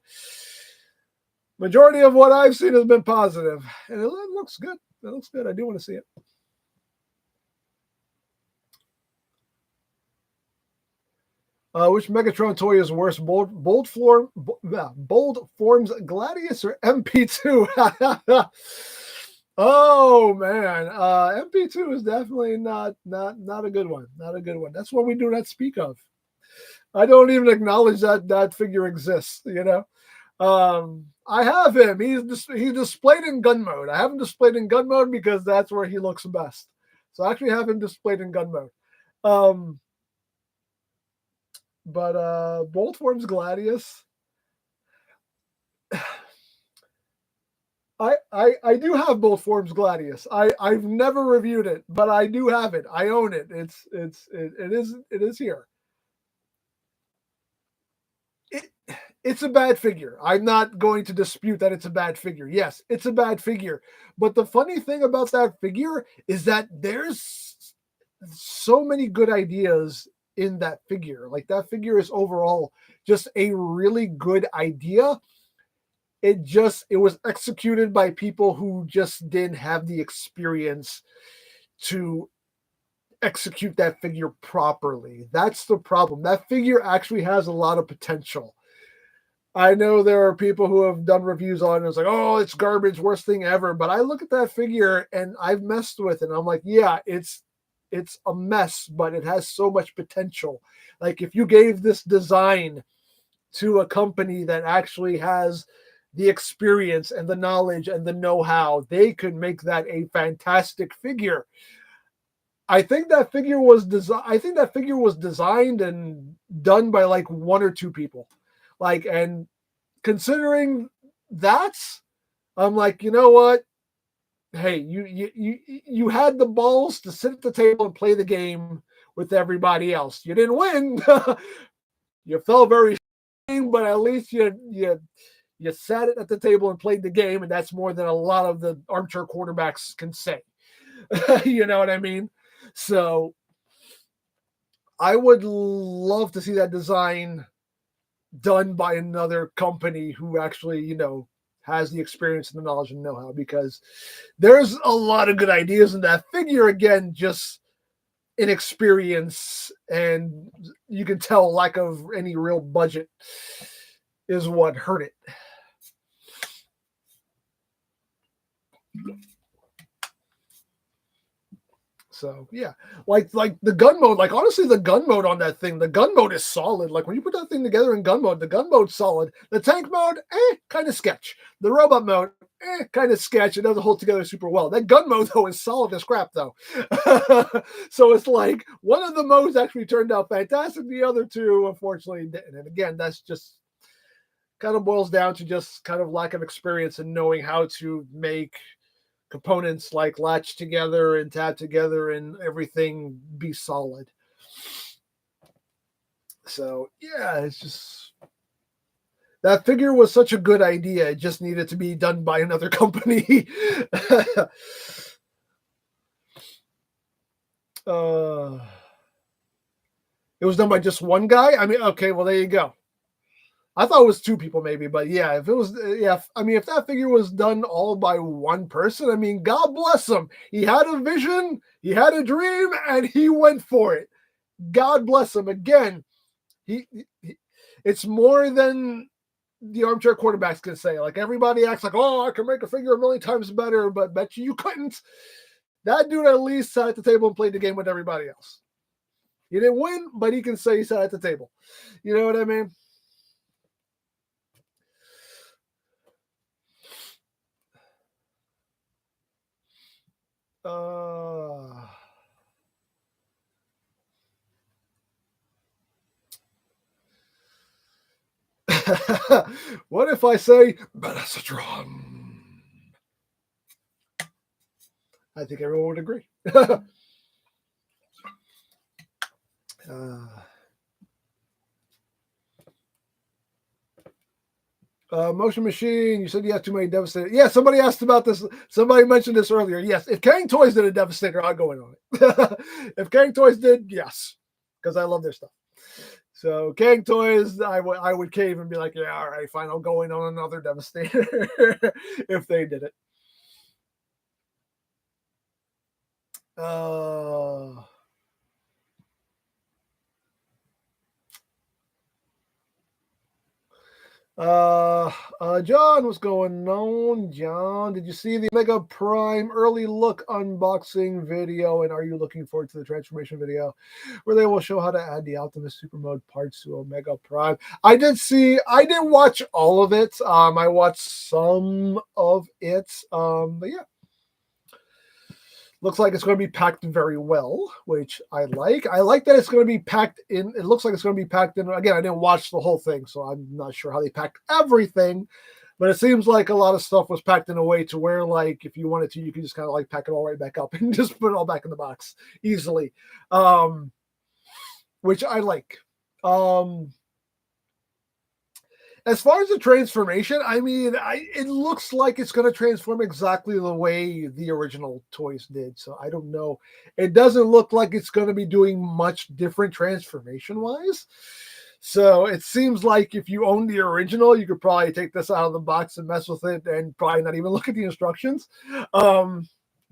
majority of what I've seen has been positive, and it looks good. It looks good. I do want to see it. Which Megatron toy is worse, Bold Forms Gladius or MP2? Oh man, MP2 is definitely not a good one. Not a good one. That's one we do not speak of. I don't even acknowledge that figure exists. You know, I have him. He's displayed in gun mode. I have him displayed in gun mode because that's where he looks best. So I actually have him displayed in gun mode. But Bolt Forms Gladius. I do have Bolt Forms Gladius. I've never reviewed it, but I do have it. I own it. It is here. It's a bad figure. I'm not going to dispute that it's a bad figure. Yes, it's a bad figure. But the funny thing about that figure is that there's so many good ideas in that figure. Like that figure is overall just a really good idea. it was executed by people who just didn't have the experience to execute that figure properly. That's the problem. That figure actually has a lot of potential. I know there are people who have done reviews on it. It's like, oh, it's garbage, worst thing ever. But I look at that figure and I've messed with it. And I'm like, yeah, it's a mess, but it has so much potential. Like if you gave this design to a company that actually has the experience and the knowledge and the know-how, they could make that a fantastic figure. I think that figure was designed and done by like one or two people. Like, and considering that, I'm like, you know what? Hey, you had the balls to sit at the table and play the game with everybody else. You didn't win. You fell very shame, but at least you sat it at the table and played the game, and that's more than a lot of the armchair quarterbacks can say. You know what I mean? So I would love to see that design done by another company who actually, has the experience and the knowledge and know-how, because there's a lot of good ideas in that figure. Again, just inexperience, and you can tell lack of any real budget is what hurt it. So yeah, like the gun mode, like honestly, the gun mode on that thing, the gun mode is solid. Like when you put that thing together in gun mode, the gun mode's solid. The tank mode, kind of sketch. The robot mode, kind of sketch. It doesn't hold together super well. That gun mode though is solid as crap though. So it's like one of the modes actually turned out fantastic. The other two, unfortunately, didn't. And again, that's just kind of boils down to just kind of lack of experience in knowing how to make components like latch together and tab together and everything be solid. So yeah, it's just that figure was such a good idea. It just needed to be done by another company. It was done by just one guy. I mean, okay, well there you go. I thought it was two people maybe, but yeah, if that figure was done all by one person, I mean, God bless him. He had a vision, he had a dream, and he went for it. God bless him. Again, he it's more than the armchair quarterbacks can say. Like everybody acts like, oh, I can make a figure a million times better, but bet you couldn't. That dude at least sat at the table and played the game with everybody else. He didn't win, but he can say he sat at the table. You know what I mean? What if I say Megatron? I think everyone would agree. Motion Machine, you said you have too many Devastator. Yeah, somebody asked about this. Somebody mentioned this earlier. Yes, if Kang Toys did a Devastator, I'd go in on it. If Kang Toys did, yes, because I love their stuff. So Kang Toys, I would cave and be like, yeah, all right, fine, I'll go in on another Devastator if they did it. John, what's going on? John, did you see the Mega Prime early look unboxing video? And are you looking forward to the transformation video where they will show how to add the Optimus Super Mode parts to Omega Prime? I didn't watch all of it. I watched some of it. But yeah. Looks like it's going to be packed very well, which I like. I like that it's going to be packed in. It looks like it's going to be packed in. Again, I didn't watch the whole thing, so I'm not sure how they packed everything. But it seems like a lot of stuff was packed in a way to where, like, if you wanted to, you could just kind of like pack it all right back up and just put it all back in the box easily, which I like. As far as the transformation, I mean, it looks like it's going to transform exactly the way the original toys did. So I don't know. It doesn't look like it's going to be doing much different transformation-wise. So it seems like if you own the original, you could probably take this out of the box and mess with it and probably not even look at the instructions. But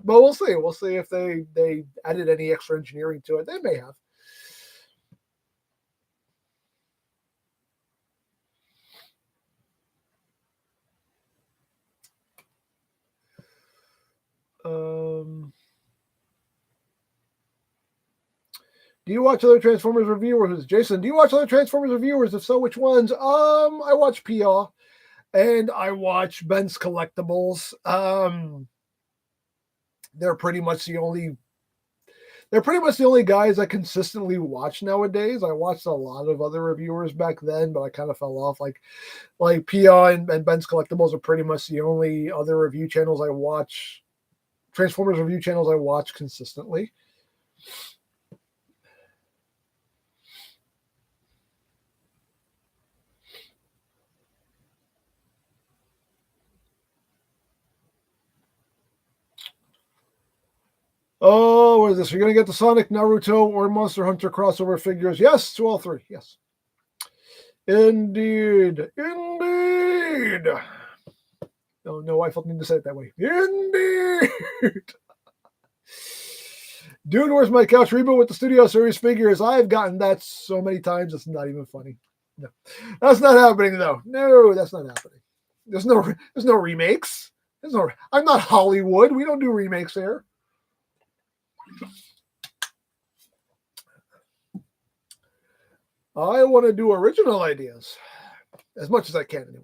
we'll see. We'll see if they added any extra engineering to it. They may have. Do you watch other Transformers reviewers? Jason, do you watch other Transformers reviewers? If so, which ones? I watch PR and I watch Ben's Collectibles. They're pretty much the only guys I consistently watch nowadays. I watched a lot of other reviewers back then, but I kind of fell off. Like PR and Ben's Collectibles are pretty much the only other review channels I watch. Transformers review channels I watch consistently. Oh, what is this? You're going to get the Sonic, Naruto, or Monster Hunter crossover figures? Yes, to all three. Yes. Indeed. Indeed. Oh, no, I felt need to say it that way. Indeed. Dude, where's my couch reboot with the Studio Series figures? I've gotten that so many times, it's not even funny. No, that's not happening, though. No, that's not happening. There's no remakes. I'm not Hollywood. We don't do remakes here. I want to do original ideas as much as I can, anyway.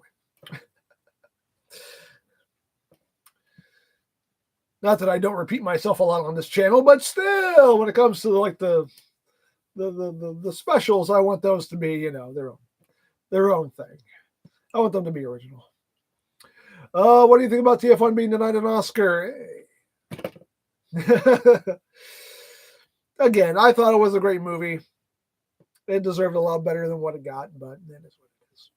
Not that I don't repeat myself a lot on this channel, but still, when it comes to like the specials, I want those to be, their own thing. I want them to be original. What do you think about TF1 being denied an Oscar? Again, I thought it was a great movie. It deserved a lot better than what it got, but that is what it is.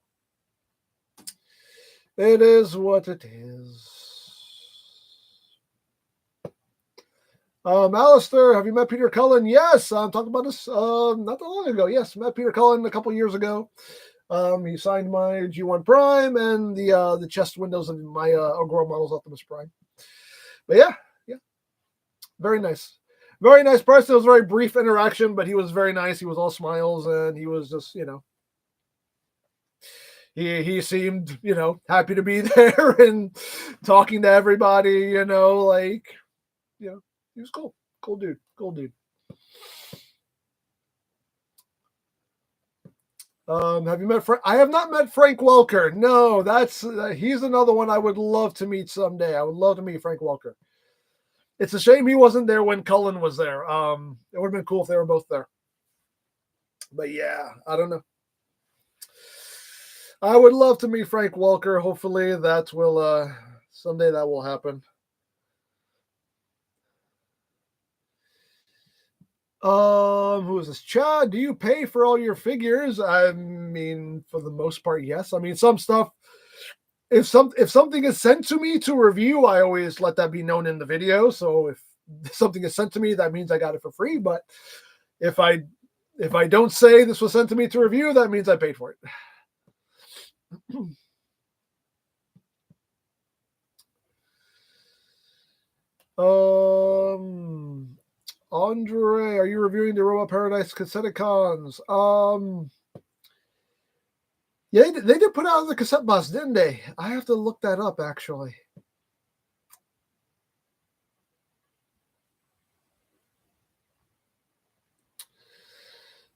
It is what it is. Alistair, have you met Peter Cullen? Yes, I'm talking about this not that long ago. Yes, met Peter Cullen a couple years ago. He signed my G1 Prime and the chest windows of my Ogro Models Optimus Prime. But yeah, very nice. Very nice person. It was a very brief interaction, but he was very nice. He was all smiles, and he was just, he seemed, happy to be there and talking to everybody, he was cool. Cool dude. Have you met Frank? I have not met Frank Welker. No, he's another one I would love to meet someday. I would love to meet Frank Welker. It's a shame he wasn't there when Cullen was there. It would have been cool if they were both there. But yeah, I don't know. I would love to meet Frank Welker. Hopefully that will someday that will happen. Who is this? Chad, do you pay for all your figures? I mean, for the most part, yes. I mean, some stuff. If something is sent to me to review, I always let that be known in the video. So if something is sent to me, that means I got it for free. But if I don't say this was sent to me to review, that means I paid for it. Andre, are you reviewing the Robot Paradise Cassetticons? Yeah, they did put out the cassette box, didn't they? I have to look that up, actually.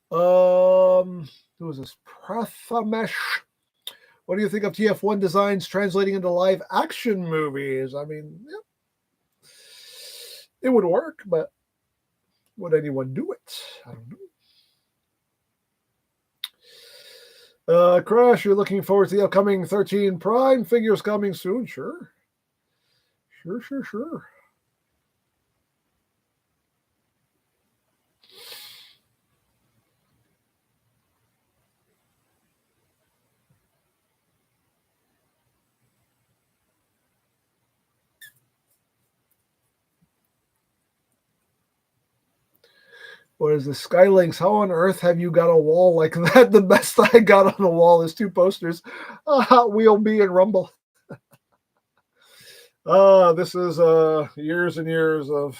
Who is this? Prathamesh. What do you think of TF1 designs translating into live action movies? I mean, yeah, it would work, but would anyone do it? I don't know. Crash, you're looking forward to the upcoming 13 Prime figures coming soon? Sure. What is this? Skylinks, how on earth have you got a wall like that? The best I got on the wall is 2 posters. Hot Wheel B and Rumble. This is years and years of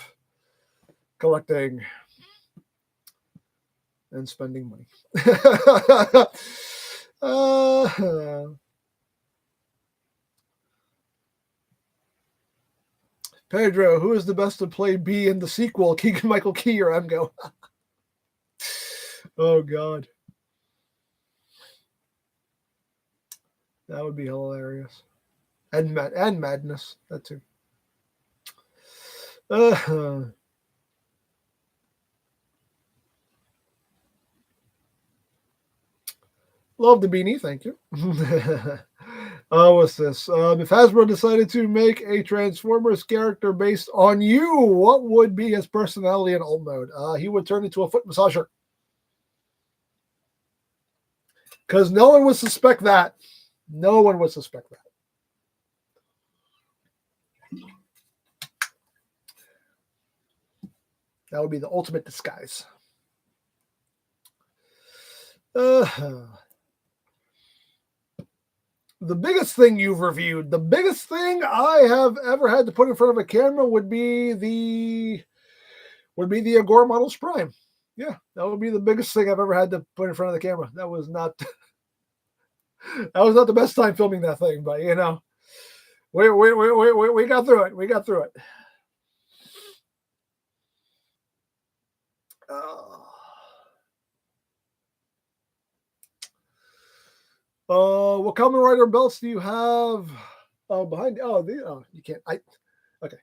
collecting and spending money. Pedro, who is the best to play B in the sequel? Keegan Michael Key or EmGo? Oh, God. That would be hilarious. And madness. That too. Love the beanie, thank you. What's this? If Hasbro decided to make a Transformers character based on you, what would be his personality in alt mode? He would turn into a foot massager. Because no one would suspect that. No one would suspect that. That would be the ultimate disguise. The biggest thing you've reviewed, the biggest thing I have ever had to put in front of a camera would be the Agora Models Prime. Yeah, that would be the biggest thing I've ever had to put in front of the camera. That was not the best time filming that thing, but you know, we got through it. We got through it. What Kamen Rider belts do you have behind? You can't. Okay.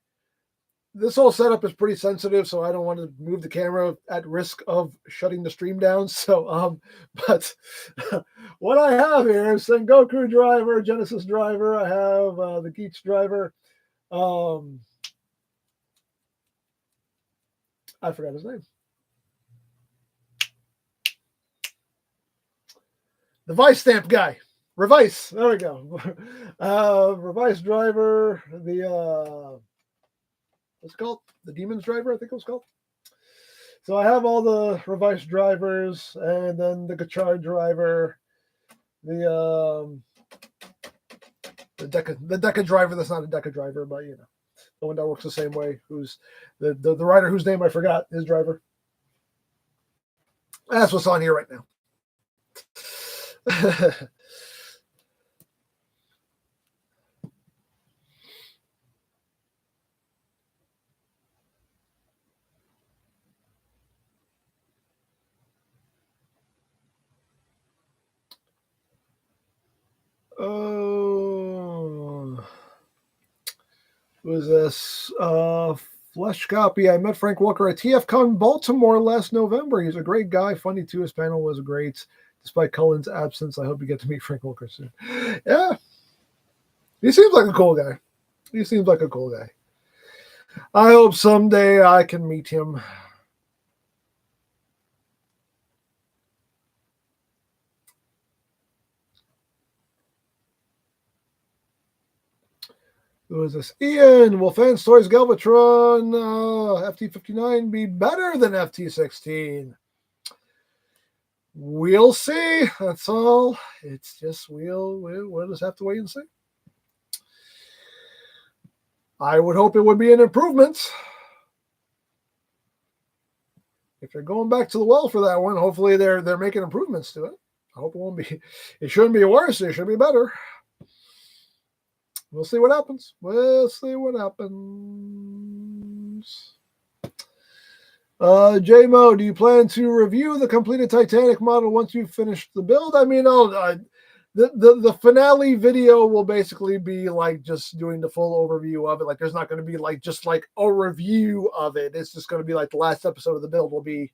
This whole setup is pretty sensitive, so I don't want to move the camera at risk of shutting the stream down. So, but what I have here is Sengoku driver, Genesis driver. I have the Geats driver. I forgot his name. The Vice Stamp guy. Revice. There we go. Revice driver. The what's it called? The Demons driver, I think it was called. So I have all the Revice drivers, and then the Gachar driver, the Deca driver. That's not a Deca driver, but you know, the one that works the same way. Who's the rider whose name I forgot? His driver. That's what's on here right now. Oh, was this flesh copy? I met Frank Walker at TFCon Baltimore last November. He's a great guy, funny too. His panel was great, despite Cullen's absence. I hope you get to meet Frank Walker soon. Yeah, he seems like a cool guy. I hope someday I can meet him. Who is this? Ian, will Fan Stories Galvatron FT59 be better than FT16? We'll see. That's all. It's just we'll just have to wait and see. I would hope it would be an improvement. If they're going back to the well for that one, hopefully they're making improvements to it. I hope it won't be. It shouldn't be worse. It should be better. We'll see what happens. J-Mo, do you plan to review the completed Titanic model once you've finished the build? I mean, the finale video will basically be like just doing the full overview of it. Like, there's not going to be like just like a review of it. It's just going to be like the last episode of the build will be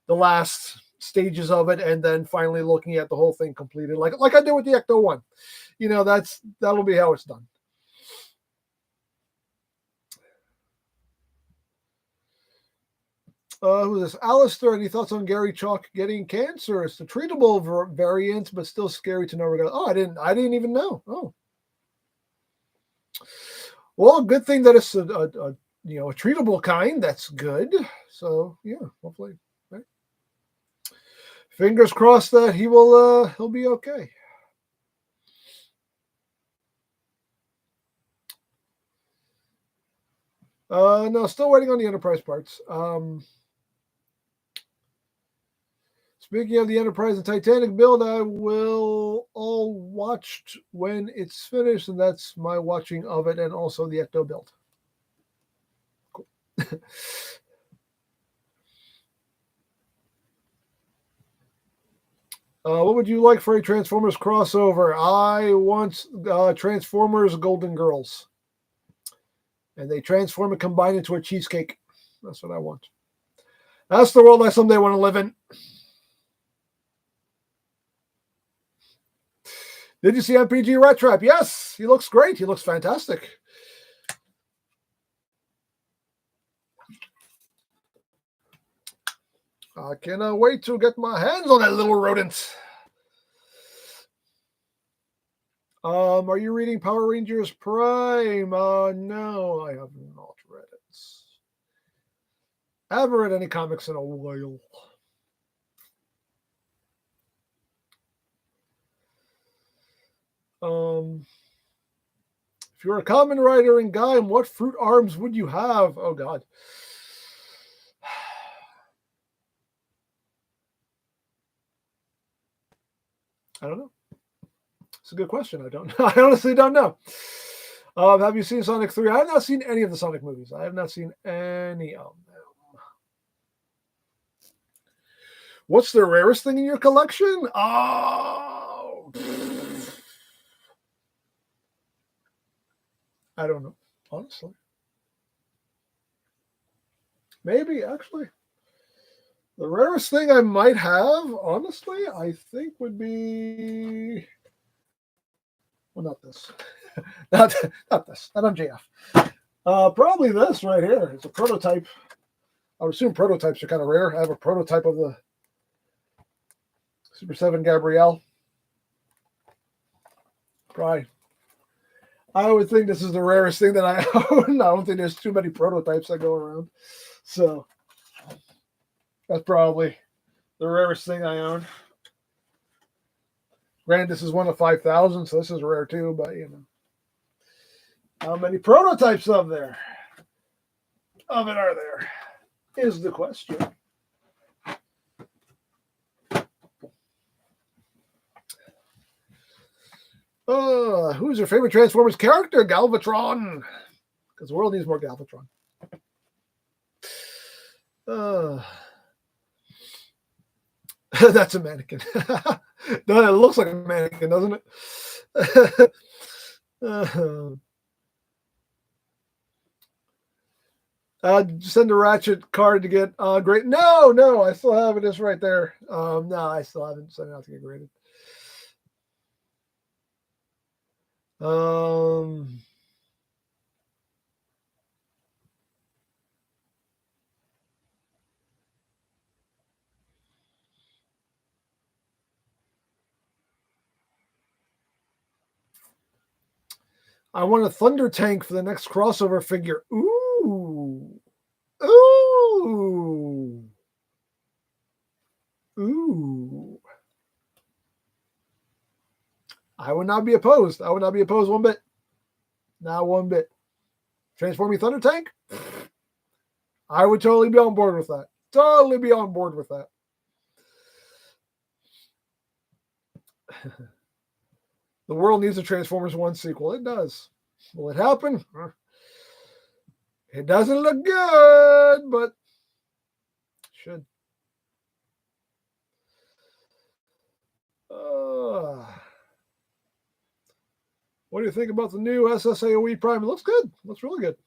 the last stages of it, and then finally looking at the whole thing completed, like I did with the Ecto 1. You know, that'll be how it's done. Who's this? Alistair, any thoughts on Gary Chalk getting cancer? It's a treatable variant, but still scary to know. Oh, I didn't even know. Oh, well, good thing that it's a treatable kind. That's good. So yeah, hopefully Fingers crossed that he'll be okay. No, still waiting on the Enterprise parts. Speaking of the Enterprise and Titanic build, I will all watch when it's finished, and that's my watching of it and also the Ecto build. Cool. What would you like for a Transformers crossover? I want Transformers Golden Girls. And they transform and combine into a cheesecake. That's what I want. That's the world I someday want to live in. Did you see MPG Rat Trap? Yes, he looks great. He looks fantastic. I cannot wait to get my hands on that little rodent. Are you reading Power Rangers Prime? No, I have not read it. I haven't read any comics in a while. If you're a common writer in Gaim, what fruit arms would you have? Oh God. I don't know. It's a good question. I don't know. I honestly don't know. Have you seen Sonic 3? I have not seen any of the Sonic movies. I have not seen any of them. What's the rarest thing in your collection? Oh, I don't know, honestly. Maybe, actually. The rarest thing I might have, honestly, I think would be... Well, not this. not this. Not MJF. Probably this right here. It's a prototype. I would assume prototypes are kind of rare. I have a prototype of the Super 7 Gabrielle. Probably. I would think this is the rarest thing that I own. I don't think there's too many prototypes that go around. So that's probably the rarest thing I own. Granted, this is one of 5,000, so this is rare too, but you know. How many prototypes of it are there? Is the question. Who's your favorite Transformers character? Galvatron. Because the world needs more Galvatron. That's a mannequin. No, it looks like a mannequin, doesn't it? Send a Ratchet card to get great. No, I still have it. It's right there. No, I still haven't sent it out to get graded. I want a Thunder Tank for the next crossover figure. Ooh. I would not be opposed. I would not be opposed one bit. Not one bit. Transforming Thunder Tank? I would totally be on board with that. Totally be on board with that. The world needs a Transformers 1 sequel. It does. Will it happen? It doesn't look good, but it should. What do you think about the new SSAOE Prime? It looks good. It looks really good.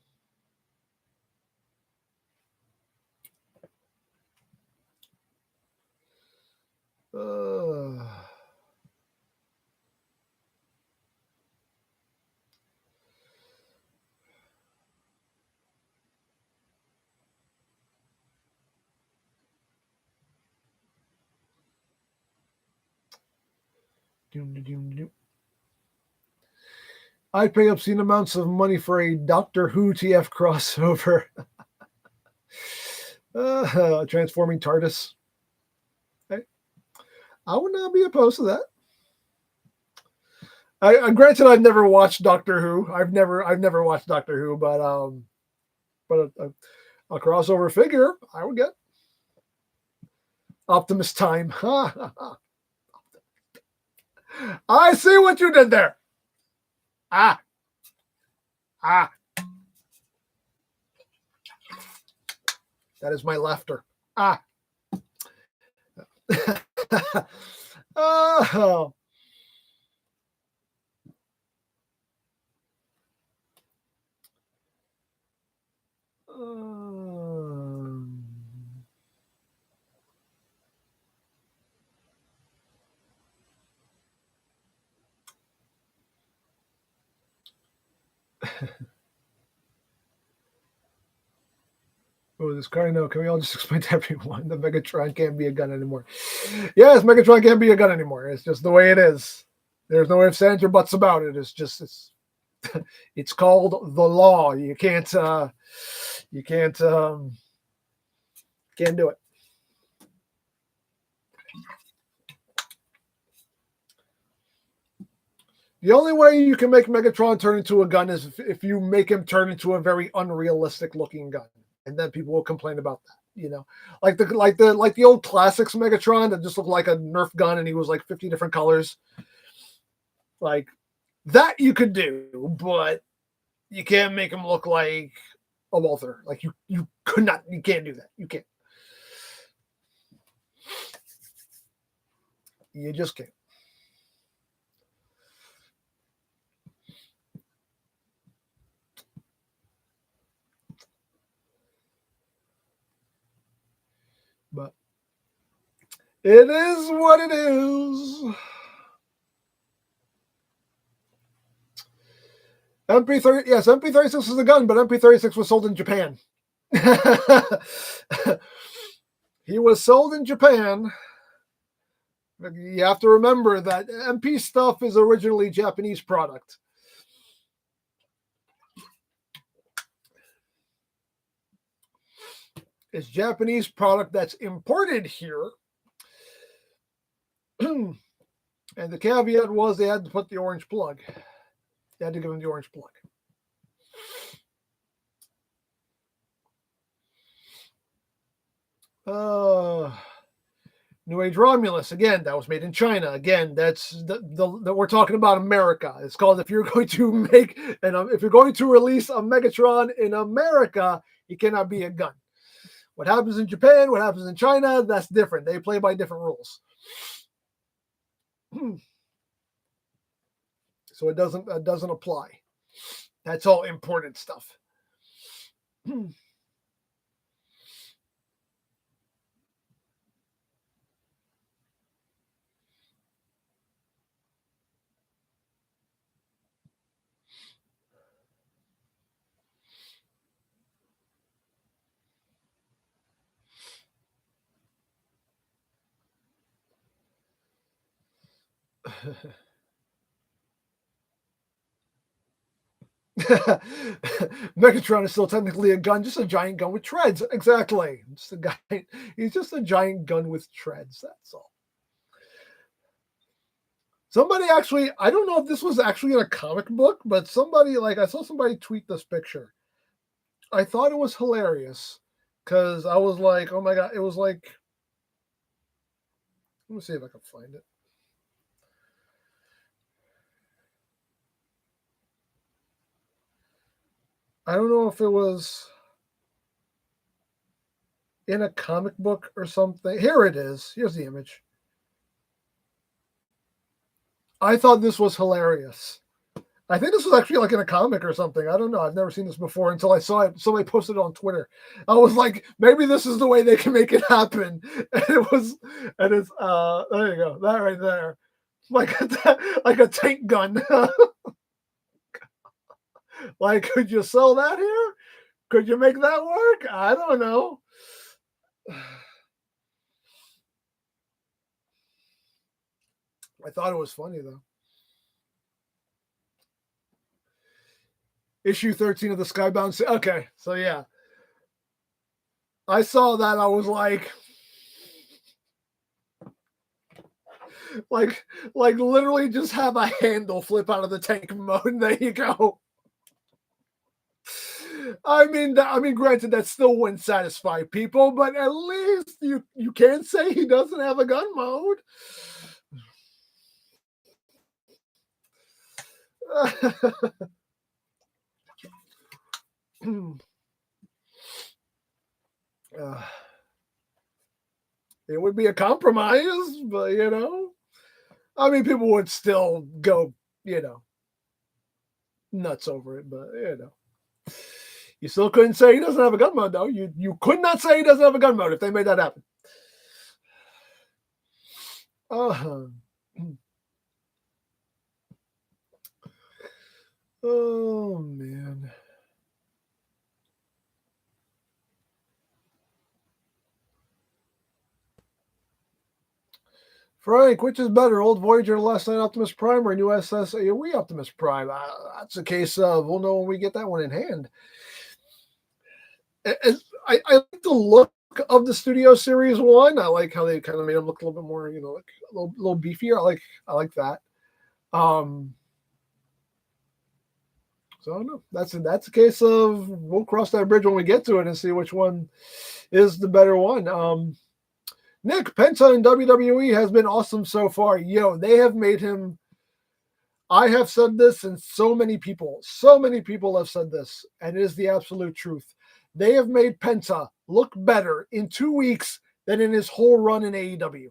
I'd pay obscene amounts of money for a Doctor Who TF crossover. Transforming TARDIS. Okay. I would not be opposed to that. Granted, I've never watched Doctor Who. I've never watched Doctor Who, but a crossover figure I would get. Optimus Time. I see what you did there. Ah. That is my laughter. Oh. Oh, this car, no. Can we all just explain to everyone that Megatron can't be a gun anymore? Yes, Megatron can't be a gun anymore. It's just the way it is. There's no ifs, ands, or buts about it. It's called the law. You can't do it. The only way you can make Megatron turn into a gun is if you make him turn into a very unrealistic looking gun, and then people will complain about that. You know, like the old classics Megatron that just looked like a Nerf gun, and he was like 50 different colors. Like that you could do, but you can't make him look like a Walther. Like you could not. You can't do that. You can't. You just can't. But it is what it is. MP30, yes, MP36 is a gun, but MP36 was sold in Japan. He was sold in Japan. You have to remember that MP stuff is originally Japanese product. It's Japanese product that's imported here. And the caveat was they had to put the orange plug. They had to give him the orange plug. New Age Romulus, again, that was made in China. Again, that's that we're talking about America. It's called if you're going to make if you're going to release a Megatron in America, he cannot be a gun. What happens in Japan, what happens in China, that's different. They play by different rules. So it doesn't apply. That's all imported stuff. Megatron is still technically a gun, just a giant gun with treads. Exactly. Just a guy. He's just a giant gun with treads. That's all. Somebody actually, I don't know if this was actually in a comic book, but somebody, like, I saw somebody tweet this picture. I thought it was hilarious because I was like, oh my God, it was like, let me see if I can find it. I don't know if it was in a comic book or something. Here it is. Here's the image. I thought this was hilarious. I think this was actually like in a comic or something. I don't know. I've never seen this before until I saw it. Somebody posted it on Twitter. I was like, maybe this is the way they can make it happen. And it's there you go. That right there. Like a tank gun. Like, could you sell that here? Could you make that work? I don't know. I thought it was funny though. Issue 13 of the Skybound. Okay, so yeah. I saw that. I was like, like literally just have a handle flip out of the tank mode, and there you go. I mean, granted, that still wouldn't satisfy people, but at least you can't say he doesn't have a gun mode. It would be a compromise, but I mean, people would still go, nuts over it, but you still couldn't say he doesn't have a gun mode, though. You could not say he doesn't have a gun mode if they made that happen. Oh man. Frank, which is better, Old Voyager, Last Night Optimus Prime, or new SS AOE Optimus Prime? That's a case of we'll know when we get that one in hand. I like the look of the Studio Series 1. I like how they kind of made him look a little bit more, like a little beefier. I like that. So I don't know. That's a case of we'll cross that bridge when we get to it and see which one is the better one. Nick, Penta in WWE has been awesome so far. They have made him. I have said this, and so many people have said this, and it is the absolute truth. They have made Penta look better in 2 weeks than in his whole run in AEW.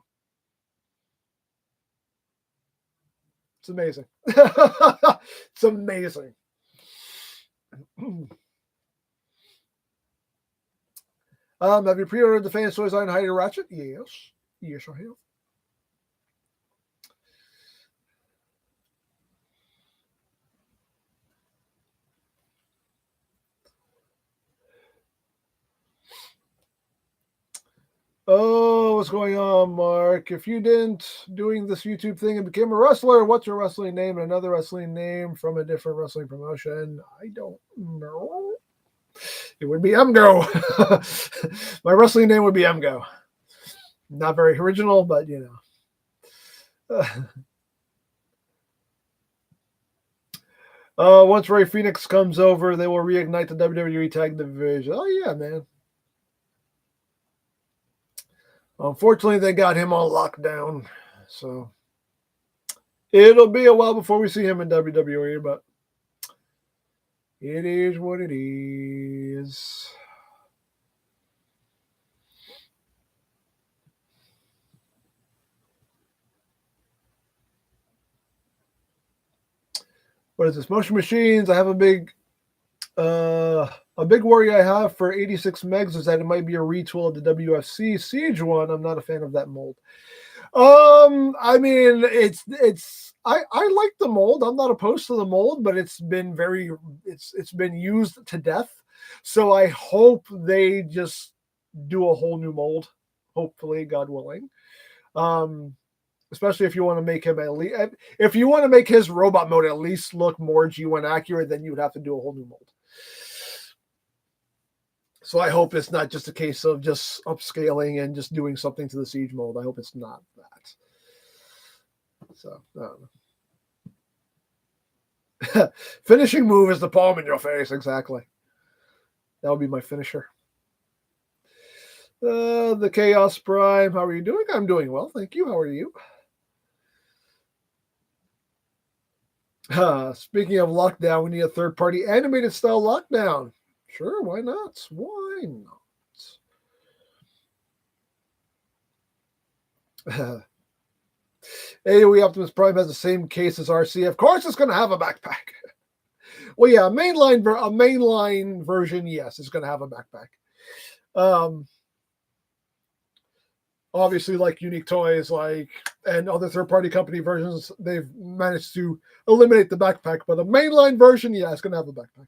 It's amazing. It's amazing. Have you pre-ordered the Fan Toys on Heidi Ratchet? Yes. Yes, I have. Oh, what's going on, Mark? If you didn't doing this YouTube thing and became a wrestler, what's your wrestling name and another wrestling name from a different wrestling promotion? I don't know. It would be EmGo. My wrestling name would be EmGo. Not very original, but once Ray Phoenix comes over, they will reignite the WWE Tag Division. Oh yeah, man. Unfortunately, they got him on lockdown, so it'll be a while before we see him in WWE, but it is what it is. What is this? Motion Machines. I have a big worry I have for 86 megs is that it might be a retool of the WFC Siege one. I'm not a fan of that mold. I mean, I like the mold. I'm not opposed to the mold, but it's been used to death. So I hope they just do a whole new mold. Hopefully, God willing. Especially if you want to make him if you want to make his robot mode at least look more G1 accurate, then you would have to do a whole new mold. So I hope it's not just a case of just upscaling and just doing something to the Siege mold. I hope it's not that. So, I don't know. Finishing move is the palm in your face. Exactly. That would be my finisher. The Chaos Prime. How are you doing? I'm doing well. Thank you. How are you? Speaking of lockdown, we need a third-party animated style lockdown. Sure, why not? Why not? AOE Optimus Prime has the same case as RC. Of course, it's going to have a backpack. Well, yeah, a mainline version, yes, it's going to have a backpack. Obviously, like Unique Toys, and other third-party company versions, they've managed to eliminate the backpack. But a mainline version, yeah, it's going to have a backpack.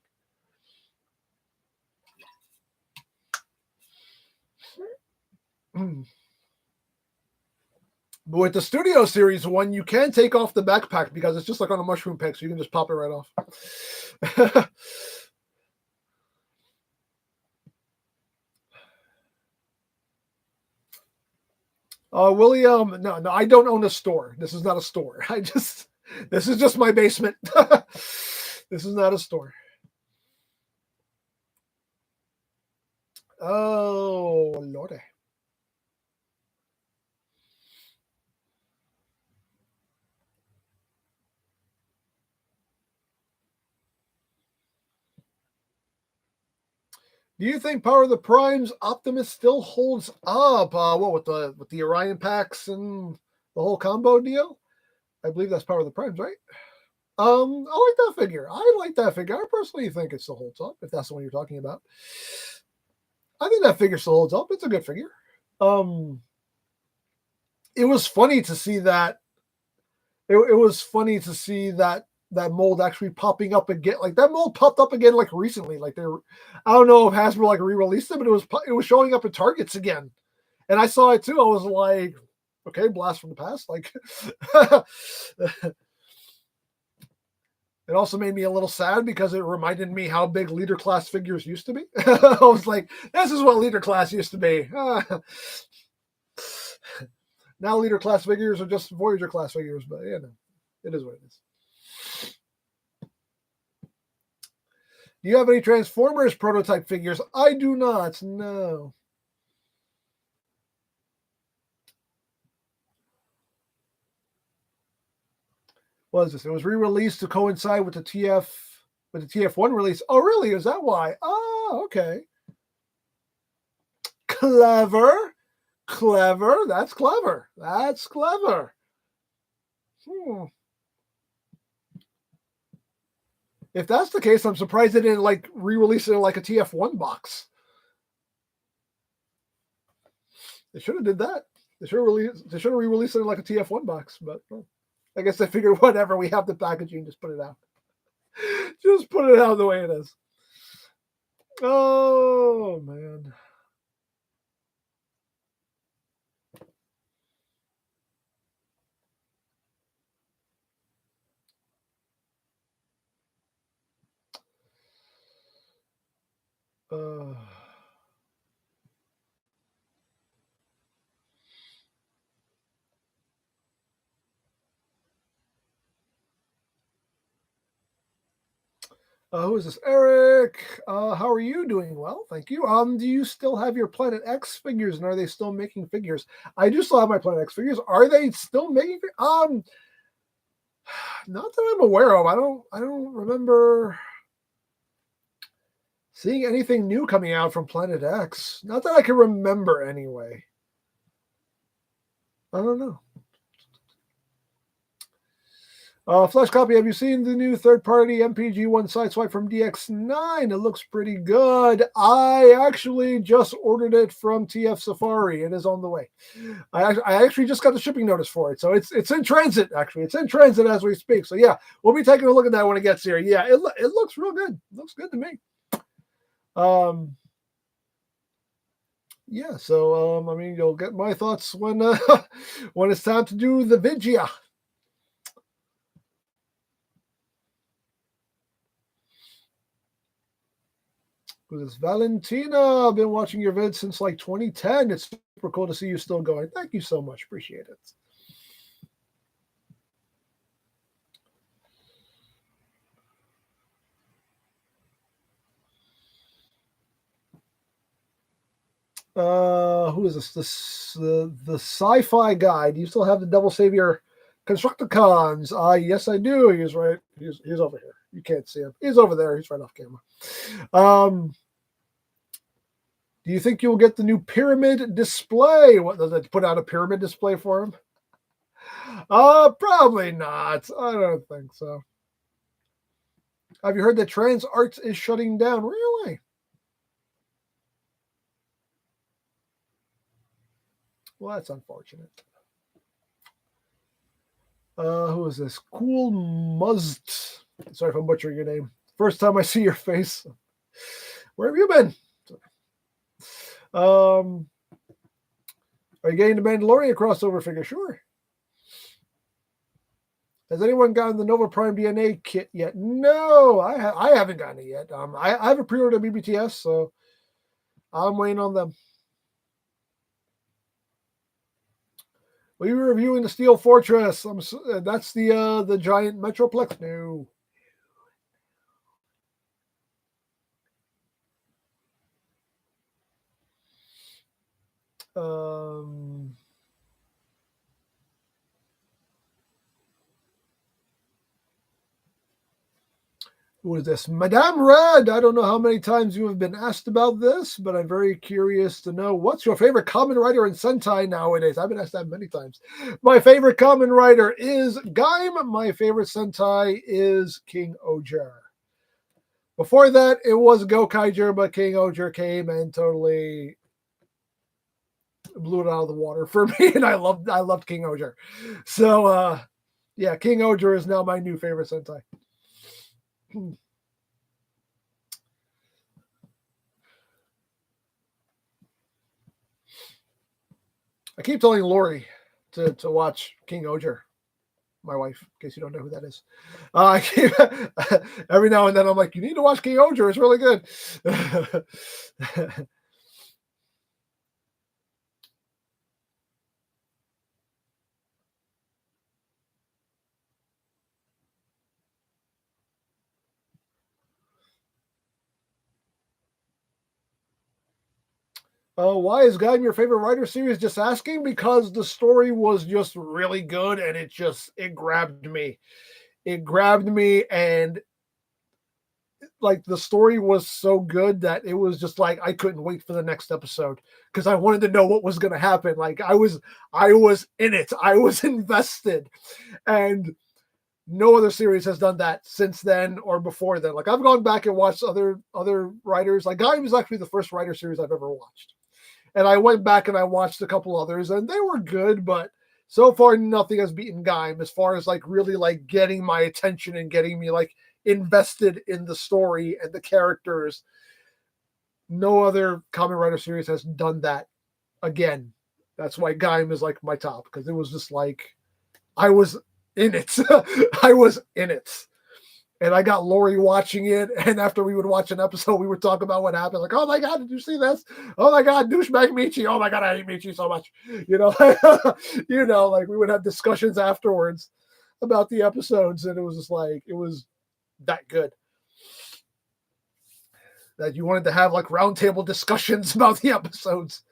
But with the Studio Series one, you can take off the backpack because it's just like on a mushroom pick, so you can just pop it right off. William, no, I don't own a store. This is not a store. This is just my basement. This is not a store. Oh, Lordy. Do you think Power of the Primes Optimus still holds up? What with the Orion packs and the whole combo deal? I believe that's Power of the Primes, right? I like that figure. I like that figure. I personally think it still holds up, if that's the one you're talking about. I think that figure still holds up. It's a good figure. It was funny to see that. It was funny to see that mold actually popping up again. Like that mold popped up again like recently. Like I don't know if Hasbro like re-released it, but it was showing up at Targets again, and I saw it too. I was like, okay, blast from the past. Like, it also made me a little sad because it reminded me how big leader class figures used to be. I was like, this is what leader class used to be. Now leader class figures are just Voyager class figures, but you know, it is what it is. Do you have any Transformers prototype figures? I do not. No. What is this? It was re-released to coincide with the TF1 release. Oh, really? Is that why? Oh, okay. Clever. That's clever. If that's the case, I'm surprised they didn't like re-release it in like a TF1 box. They should have did that. They should have re-released it in like a TF1 box, but well, I guess they figured whatever, we have the packaging, just put it out. Just put it out the way it is. Oh man. Who is this? Eric. How are you doing? Well, thank you. Do you still have your Planet X figures, and are they still making figures? I do still have my Planet X figures. Are they still making? Not that I'm aware of. I don't remember seeing anything new coming out from Planet X. Not that I can remember, anyway. I don't know. Flash copy, have you seen the new third-party MPG-1 sideswipe from DX9? It looks pretty good. I actually just ordered it from TF Safari. It is on the way. I actually just got the shipping notice for it, so it's in transit. Actually, it's in transit as we speak. So yeah, we'll be taking a look at that when it gets here. Yeah, it looks real good. It looks good to me. Yeah. So I mean, you'll get my thoughts when when it's time to do the Vigia. This Valentina. I've been watching your vids since like 2010. It's super cool to see you still going. Thank you so much. Appreciate it. Who is this? The sci-fi guy. Do you still have the Devil Savior Constructicons? Yes, I do. He's right. He's over here. You can't see him. He's over there. He's right off camera. Do you think you'll get the new pyramid display? What does it put out a pyramid display for him? Probably not. I don't think so. Have you heard that Trans Arts is shutting down? Really? Well, that's unfortunate. Who is this? Cool Muzzed. Sorry if I'm butchering your name. First time I see your face. Where have you been? Are you getting the Mandalorian crossover figure? Sure. Has anyone gotten the Nova Prime DNA kit yet? No, I haven't gotten it yet. I have a pre-order BBTS, so I'm waiting on them. We were reviewing the Steel Fortress. That's the giant Metroplex. No. Who is this? Madame Red. I don't know how many times you have been asked about this, but I'm very curious to know what's your favorite common writer in Sentai nowadays. I've been asked that many times. My favorite common writer is Gaim. My favorite Sentai is King Oger. Before that, it was Gokaiger, but King Oger came and totally blew it out of the water for me, and I loved King Oger. So yeah, King Oger is now my new favorite Sentai. I keep telling Lori to watch King Oger, my wife, in case you don't know who that is. Every now and then I'm like, you need to watch King Oger. It's really good. Why is Gaim your favorite writer series? Just asking, because the story was just really good and it grabbed me. It grabbed me, and like the story was so good that it was just like I couldn't wait for the next episode because I wanted to know what was going to happen. Like I was in it. I was invested, and no other series has done that since then or before then. Like I've gone back and watched other writers. Like Gaim was actually the first writer series I've ever watched. And I went back and I watched a couple others, and they were good, but so far nothing has beaten Gaim as far as like really like getting my attention and getting me like invested in the story and the characters. No other comic writer series has done that again. That's why Gaim is like my top, because it was just like I was in it. I was in it. And I got Lori watching it, and after we would watch an episode, we would talk about what happened. Like, oh my god, did you see this? Oh my god, douchebag Michi. Oh my god, I hate Michi so much. Like we would have discussions afterwards about the episodes, and it was just like it was that good that you wanted to have like roundtable discussions about the episodes.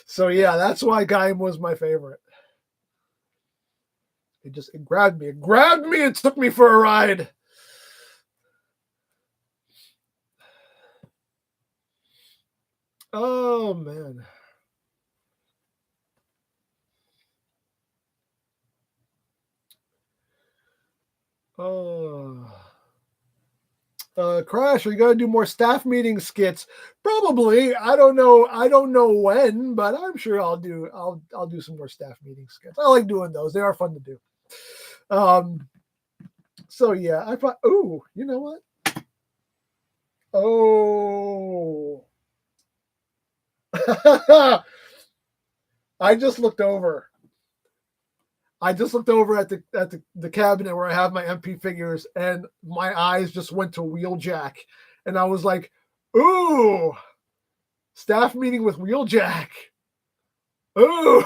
So yeah, that's why Gaim was my favorite. It grabbed me. It grabbed me and took me for a ride. Oh man. Oh. Crash, are you gonna do more staff meeting skits? Probably. I don't know. I don't know when, but I'm sure I'll do some more staff meeting skits. I like doing those. They are fun to do. So yeah, I thought, oh, you know what? Oh. I just looked over. I just looked over at the cabinet where I have my MP figures, and my eyes just went to Wheeljack, and I was like, "Ooh, staff meeting with Wheeljack." Ooh,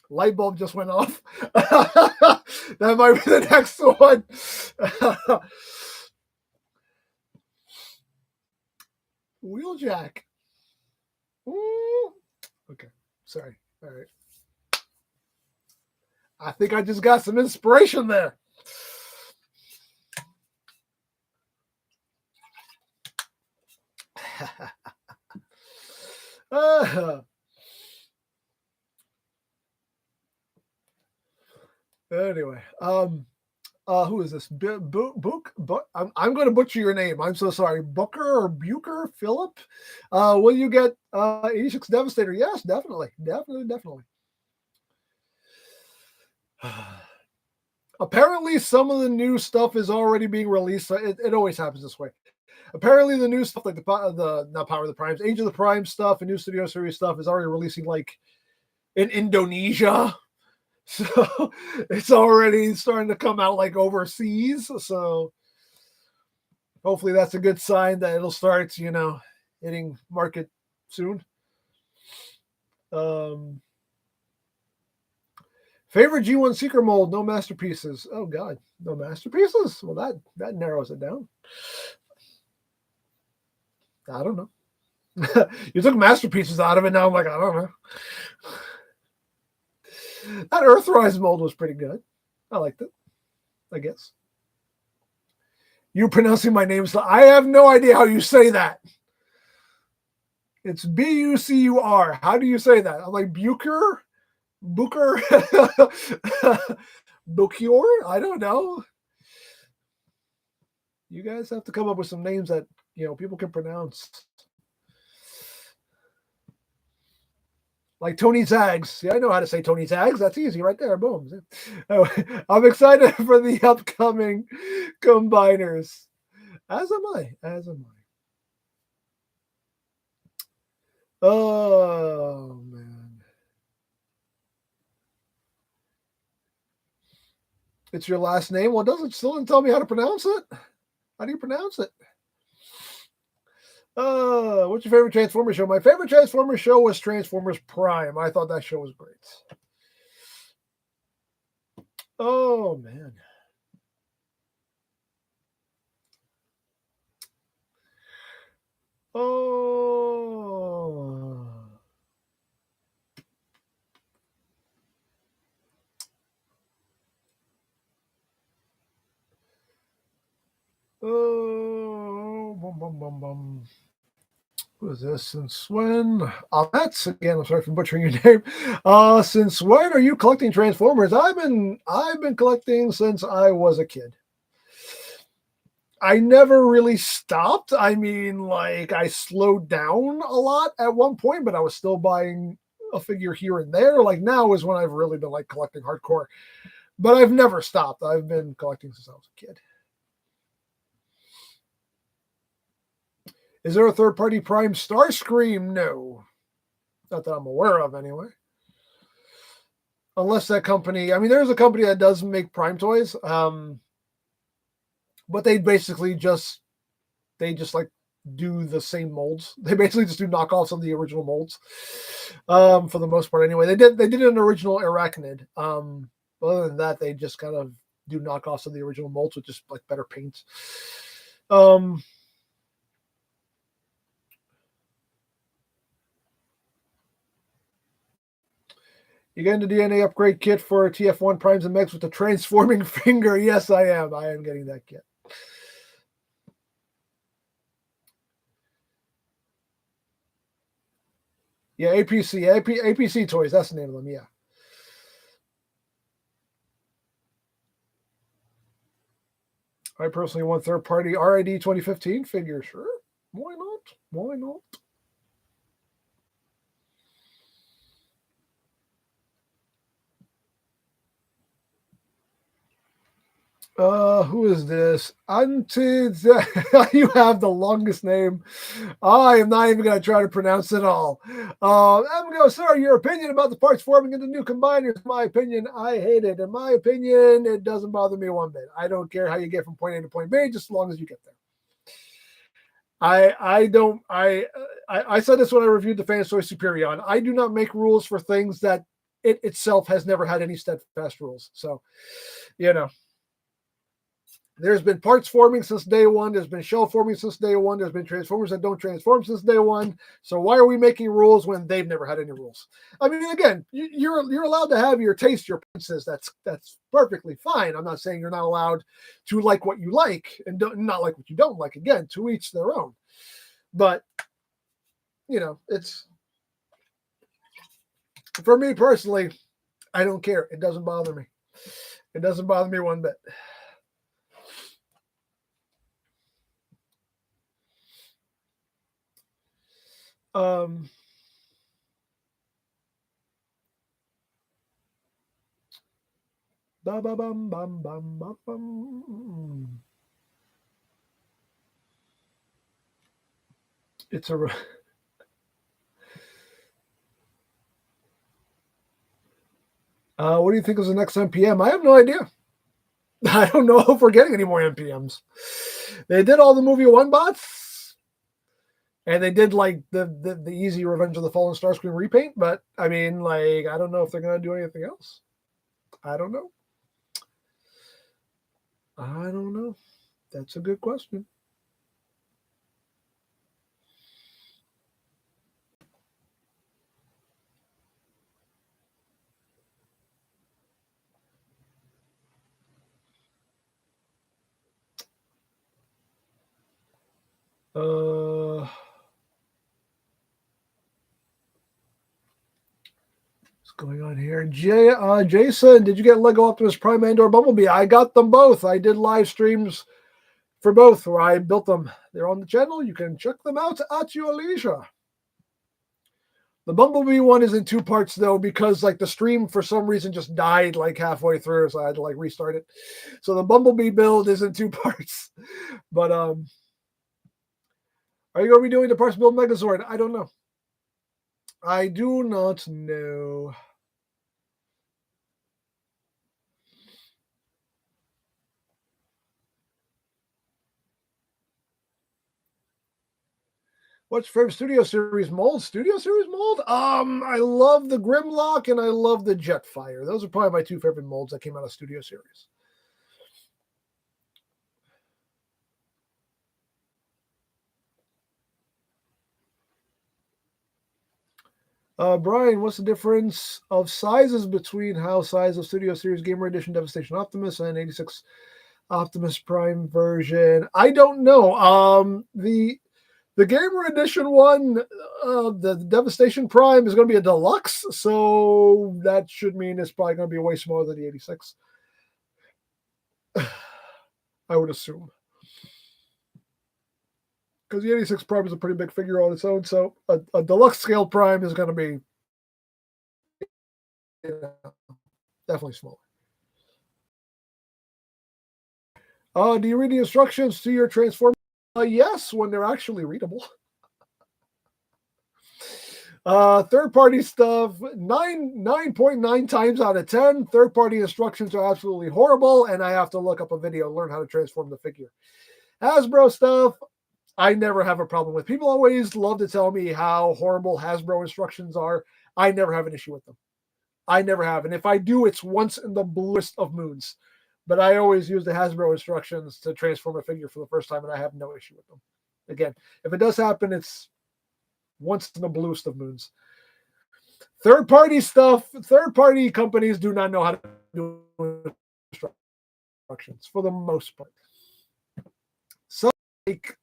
light bulb just went off. That might be the next one. Wheeljack. Ooh. Okay, sorry. All right. I think I just got some inspiration there. Anyway, who is this? Book? I'm going to butcher your name. I'm so sorry. Booker or Bucher? Philip? Will you get 86 Devastator? Yes, definitely. Apparently, some of the new stuff is already being released. It always happens this way. Apparently, the new stuff, like the not Power of the Primes, Age of the Prime stuff, and new Studio Series stuff, is already releasing like in Indonesia. So it's already starting to come out like overseas. So hopefully that's a good sign that it'll start, hitting market soon. Favorite G1 Seeker mold, no masterpieces. Oh God, no masterpieces? Well, that narrows it down. I don't know. You took masterpieces out of it. Now I'm like, I don't know. That Earthrise mold was pretty good. I liked it, I guess. You pronouncing my name, so I have no idea how you say that. It's Bucur. How do you say that? I'm like Bucher? Booker? Bucure? I don't know. You guys have to come up with some names that, people can pronounce. Like Tony Zags. Yeah, I know how to say Tony Zags. That's easy right there. Boom. I'm excited for the upcoming combiners. As am I. Oh, man. It's your last name? Well, it still tell me how to pronounce it. How do you pronounce it? What's your favorite Transformers show? My favorite Transformers show was Transformers Prime. I thought that show was great. Oh, man. Oh. Oh. Bum, bum, bum, bum. Who is this? Since when? That's again. I'm sorry for butchering your name. Since when are you collecting Transformers? I've been collecting since I was a kid. I never really stopped. I mean, like I slowed down a lot at one point, but I was still buying a figure here and there. Like now is when I've really been like collecting hardcore. But I've never stopped. I've been collecting since I was a kid. Is there a third-party Prime Starscream? No. Not that I'm aware of, anyway. Unless that company... I mean, there's a company that does make Prime toys, but they basically just... They just, like, do the same molds. They basically just do knockoffs of the original molds, for the most part, anyway. They did an original Arachnid. Other than that, they just kind of do knockoffs of the original molds with just, like, better paints. You getting the DNA upgrade kit for TF1 Primes and Megs with the transforming finger? Yes, I am. I am getting that kit. Yeah, APC toys. That's the name of them. Yeah. I personally want third-party RID 2015 figure. Sure. Why not? Why not? Who is this? You have the longest name. I am not even going to try to pronounce it all. EmGo's, sir, your opinion about the parts forming into new combiners. My opinion, I hate it. In my opinion, it doesn't bother me one bit. I don't care how you get from point A to point B, just as long as you get there. I said this when I reviewed the Fans Toy Superion. I do not make rules for things that it itself has never had any steadfast rules. So, there's been parts forming since day one. There's been shell forming since day one. There's been transformers that don't transform since day one. So why are we making rules when they've never had any rules? I mean, again, you're allowed to have your taste, your preferences. That's perfectly fine. I'm not saying you're not allowed to like what you like and not like what you don't like. Again, to each their own. But it's for me personally. I don't care. It doesn't bother me. It doesn't bother me one bit. It's a what do you think is the next NPM? I have no idea. I don't know if we're getting any more NPMs. They did all the movie one bots, And they did like the easy Revenge of the Fallen Starscream repaint, but I mean, like, I don't know if they're gonna do anything else. I don't know. I don't know. That's a good question. What's going on here? Jason, did you get Lego Optimus Prime and or Bumblebee? I got them both. I did live streams for both where I built them. They're on the channel. You can check them out at your leisure. The Bumblebee one is in 2 parts though, because like the stream for some reason just died like halfway through, so I had to like restart it. So the Bumblebee build is in 2 parts. But are you gonna be doing the parts build Megazord? I don't know. I do not know. What's your favorite Studio Series mold? Studio Series mold? I love the Grimlock and I love the Jetfire. Those are probably my 2 favorite molds that came out of Studio Series. Brian, what's the difference of sizes between how size of Studio Series Gamer Edition Devastation Optimus and 86 Optimus Prime version? I don't know. The Gamer Edition one, the Devastation Prime is going to be a deluxe, so that should mean it's probably going to be way smaller than the 86. I would assume. Because the 86 Prime is a pretty big figure on its own, so a deluxe scale Prime is going to be definitely smaller. Do you read the instructions to your Transformers? Yes, when they're actually readable. Third-party stuff, 9.9 times out of 10. Third-party instructions are absolutely horrible, and I have to look up a video and learn how to transform the figure. Hasbro stuff, I never have a problem with. People always love to tell me how horrible Hasbro instructions are. I never have an issue with them. I never have. And if I do, it's once in the bluest of moons. But I always use the Hasbro instructions to transform a figure for the first time, and I have no issue with them. Again, if it does happen, it's once in the bluest of moons. Third-party stuff, third-party companies do not know how to do instructions for the most part. Some make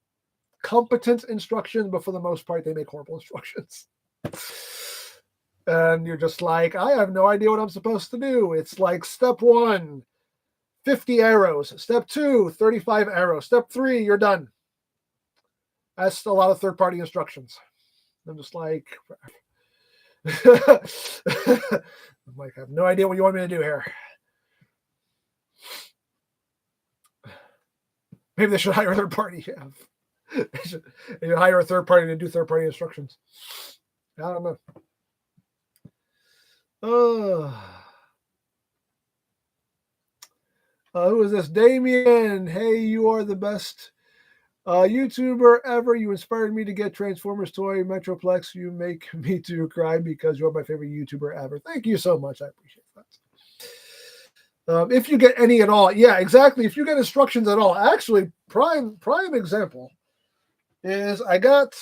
competent instructions, but for the most part, they make horrible instructions. And you're just like, I have no idea what I'm supposed to do. It's like step 1, 50 arrows. Step 2, 35 arrows. Step 3, you're done. That's a lot of third-party instructions. I'm just like, I'm like, I have no idea what you want me to do here. Maybe they should hire a third party. Yeah. They should hire a third party to do third party instructions. I don't know. Who is this? Damien. Hey, you are the best YouTuber ever. You inspired me to get Transformers toy Metroplex. You make me to cry because you're my favorite YouTuber ever. Thank you so much. I appreciate that. If you get any at all, yeah, exactly. If you get instructions at all, actually, prime example is I got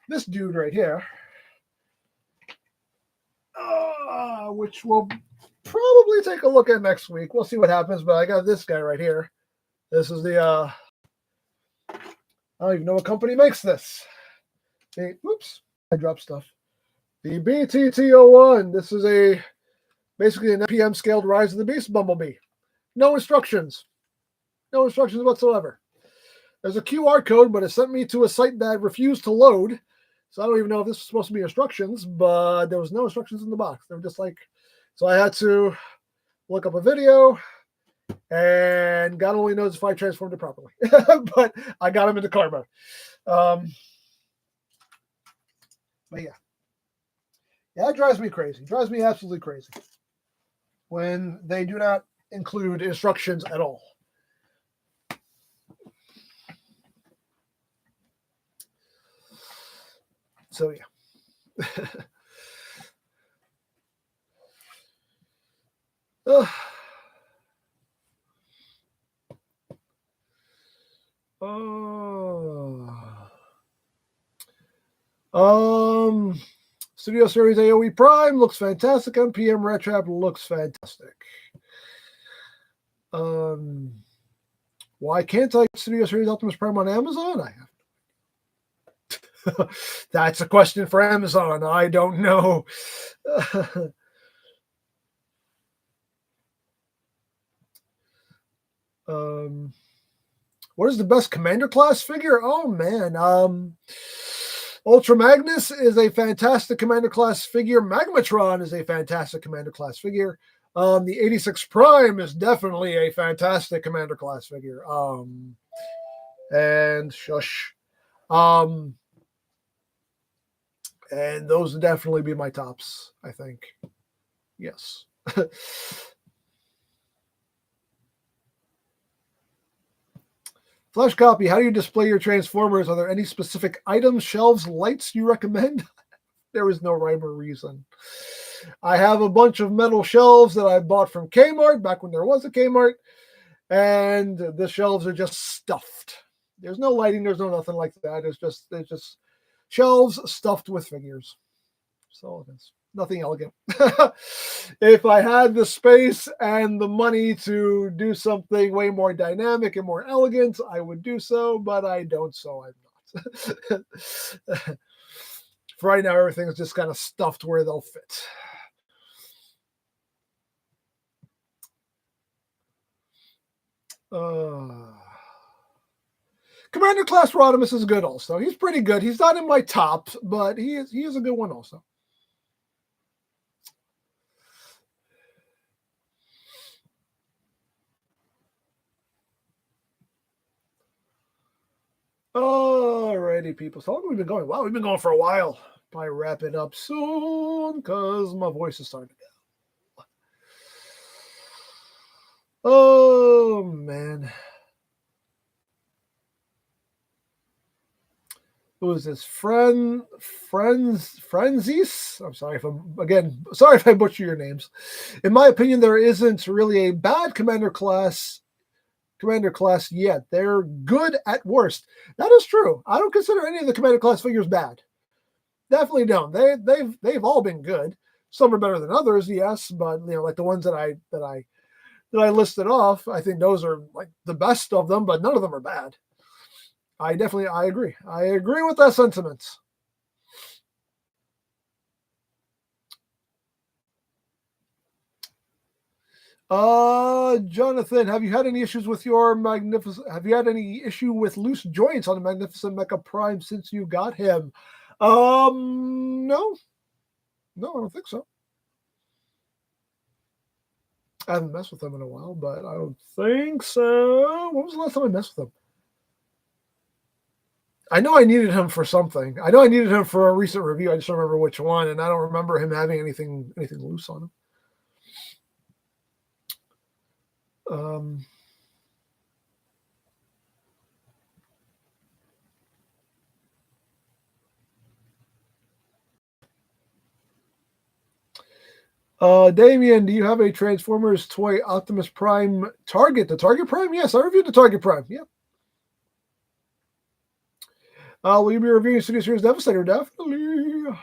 this dude right here, which we'll probably take a look at next week. We'll see what happens, but I got this guy right here. This is the I don't even know what company makes this. Oops, I dropped stuff. The BTT01. This is basically an FKim scaled Rise of the Beast Bumblebee. No instructions. No instructions whatsoever. There's a QR code, but it sent me to a site that refused to load. So I don't even know if this was supposed to be instructions, but there was no instructions in the box. They were just like, so I had to look up a video, and God only knows if I transformed it properly. But I got him into car mode. But yeah. Yeah, it drives me crazy. It drives me absolutely crazy when they do not include instructions at all. So yeah. Studio Series AOE Prime looks fantastic. MPM Red Trap looks fantastic. Why can't I get Studio Series Optimus Prime on Amazon? I have. That's a question for Amazon. I don't know. What is the best Commander class figure? Oh man, Ultra Magnus is a fantastic Commander class figure. Magmatron is a fantastic Commander class figure. The 86 Prime is definitely a fantastic Commander class figure. And shush. And those would definitely be my tops, I think. Yes. Flash copy, how do you display your Transformers? Are there any specific items, shelves, lights you recommend? There is no rhyme or reason. I have a bunch of metal shelves that I bought from Kmart back when there was a Kmart, and the shelves are just stuffed. There's no lighting, there's no nothing like that. It's just shelves stuffed with figures. So it is. Nothing elegant. If I had the space and the money to do something way more dynamic and more elegant, I would do so, but I don't, so I'm not. For right now, everything's just kind of stuffed where they'll fit. Commander Class Rodimus is good also. He's pretty good. He's not in my top, but he is a good one also. Alrighty, people. So how long have we been going? Wow, we've been going for a while. Probably wrap it up soon because my voice is starting to go. Oh man. Who is this? Frenzies? I'm sorry if I butcher your names. In my opinion, there isn't really a bad commander class yet. They're good at worst. That is true. I don't consider any of the commander class figures bad. Definitely don't. They've all been good. Some are better than others, yes, but like the ones that I listed off, I think those are like the best of them, but none of them are bad. I agree. I agree with that sentiment. Jonathan, have you had any issues with your magnificent? Have you had any issue with loose joints on the Magnificent Mecha Prime since you got him? No, I don't think so. I haven't messed with him in a while, but I don't think so. When was the last time I messed with him? I know I needed him for something. I know I needed him for a recent review. I just don't remember which one, and I don't remember him having anything loose on him. Damien, do you have a Transformers toy Optimus Prime Target? The Target Prime? Yes, I reviewed the Target Prime. Yeah. Will you be reviewing Studio Series Devastator? Definitely.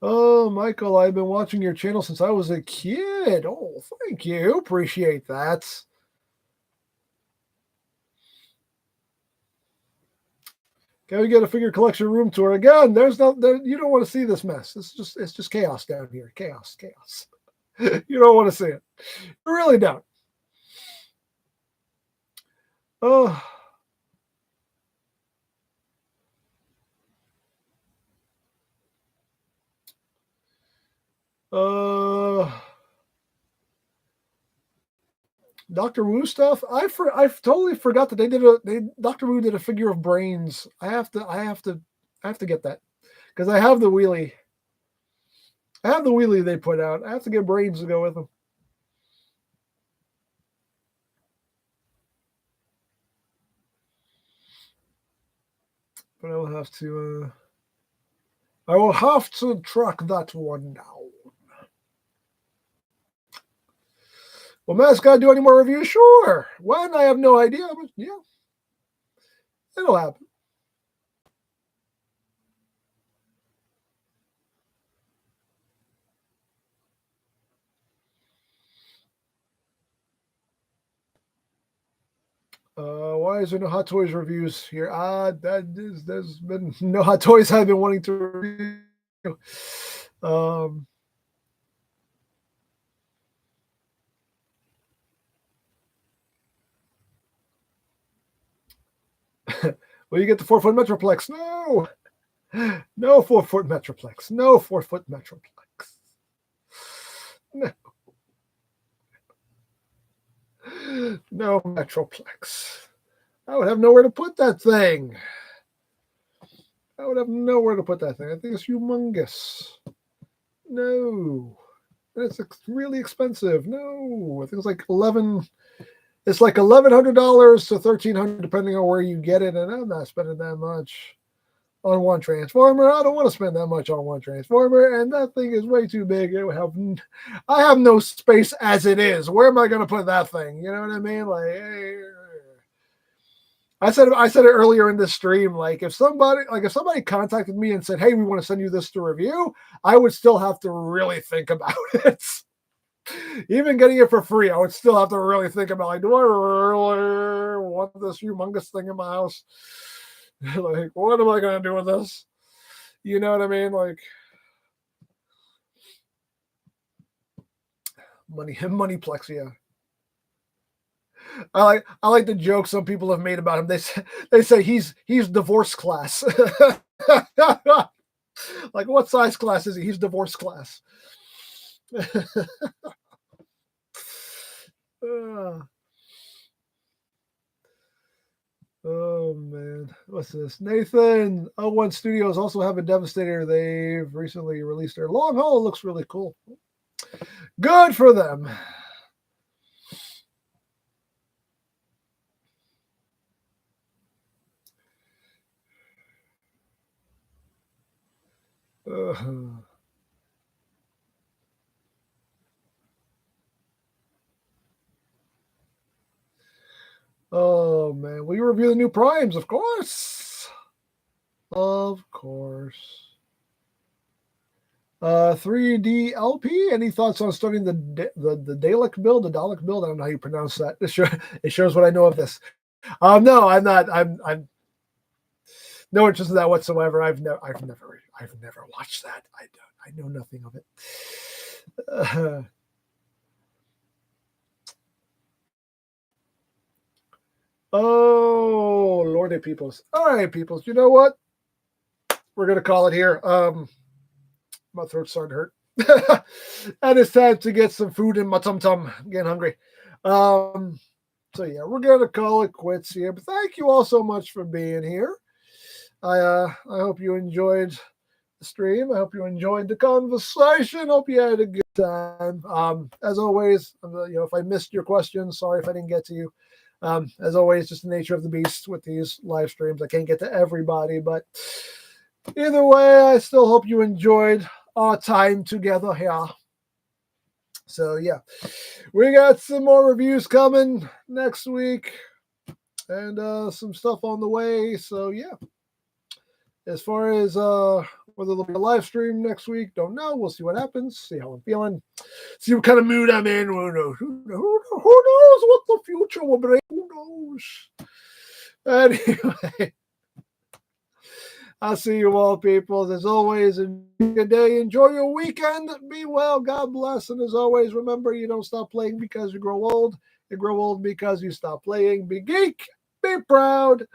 Oh, Michael, I've been watching your channel since I was a kid. Oh, thank you. Appreciate that. Can we get a figure collection room tour again? You don't want to see this mess. It's just chaos down here. Chaos. You don't want to see it. You really don't. Oh. Dr. Wu stuff. I totally forgot that Dr. Wu did a figure of brains. I have to get that because I have the wheelie. They put out. I have to get brains to go with them. but I will have to. I will have to track that one down. Will Mascot do any more reviews? Sure. When? I have no idea, but yeah, it'll happen. Why is there no Hot Toys reviews here? There's been no Hot Toys I've been wanting to review. Will you get the 4-foot Metroplex? No. No 4-foot Metroplex. No 4-foot Metroplex. No. No Metroplex. I would have nowhere to put that thing. I would have nowhere to put that thing. I think it's humongous. No. It's really expensive. No. I think it's like $1,100 to $1,300 depending on where you get it, and I'm not spending that much on one Transformer. I don't want to spend that much on one Transformer, and that thing is way too big. I have no space as it is. Where am I going to put that thing? You know what I mean? Like, I said it earlier in this stream. Like, if somebody contacted me and said, "Hey, we want to send you this to review," I would still have to really think about it. Even getting it for free, I would still have to really think about, like, do I really want this humongous thing in my house? Like, what am I going to do with this? You know what I mean? Like, moneyplex, yeah. I like the joke some people have made about him. They say he's divorce class. Like, what size class is he? He's divorce class. Oh man, what's this? Nathan, O1 Studios also have a Devastator. They've recently released their long haul. It looks really cool. Good for them. Oh man, will you review the new primes? Of course. Of course. 3D LP. Any thoughts on studying the Dalek build, the Dalek build? I don't know how you pronounce that. It shows what I know of this. No, I'm not. I'm no interest in that whatsoever. I've never watched that. I know nothing of it. Oh, Lordy peoples. All right, peoples. You know what? We're gonna call it here. My throat's starting to hurt. And it's time to get some food in my tum-tum. I'm getting hungry. So yeah, we're gonna call it quits here. But thank you all so much for being here. I hope you enjoyed the stream. I hope you enjoyed the conversation. Hope you had a good time. As always, if I missed your questions, sorry if I didn't get to you. As always, just the nature of the beast with these live streams. I can't get to everybody, but either way, I still hope you enjoyed our time together here. So yeah, we got some more reviews coming next week and some stuff on the way. So yeah, as far as whether there'll be a live stream next week, don't know. We'll see what happens, see how I'm feeling, see what kind of mood I'm in. Who knows what the future will bring? Who knows? Anyway, I'll see you all, people. As always, enjoy your day. Enjoy your weekend. Be well. God bless. And as always, remember, you don't stop playing because you grow old. You grow old because you stop playing. Be geek. Be proud.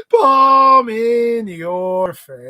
Palm in your face.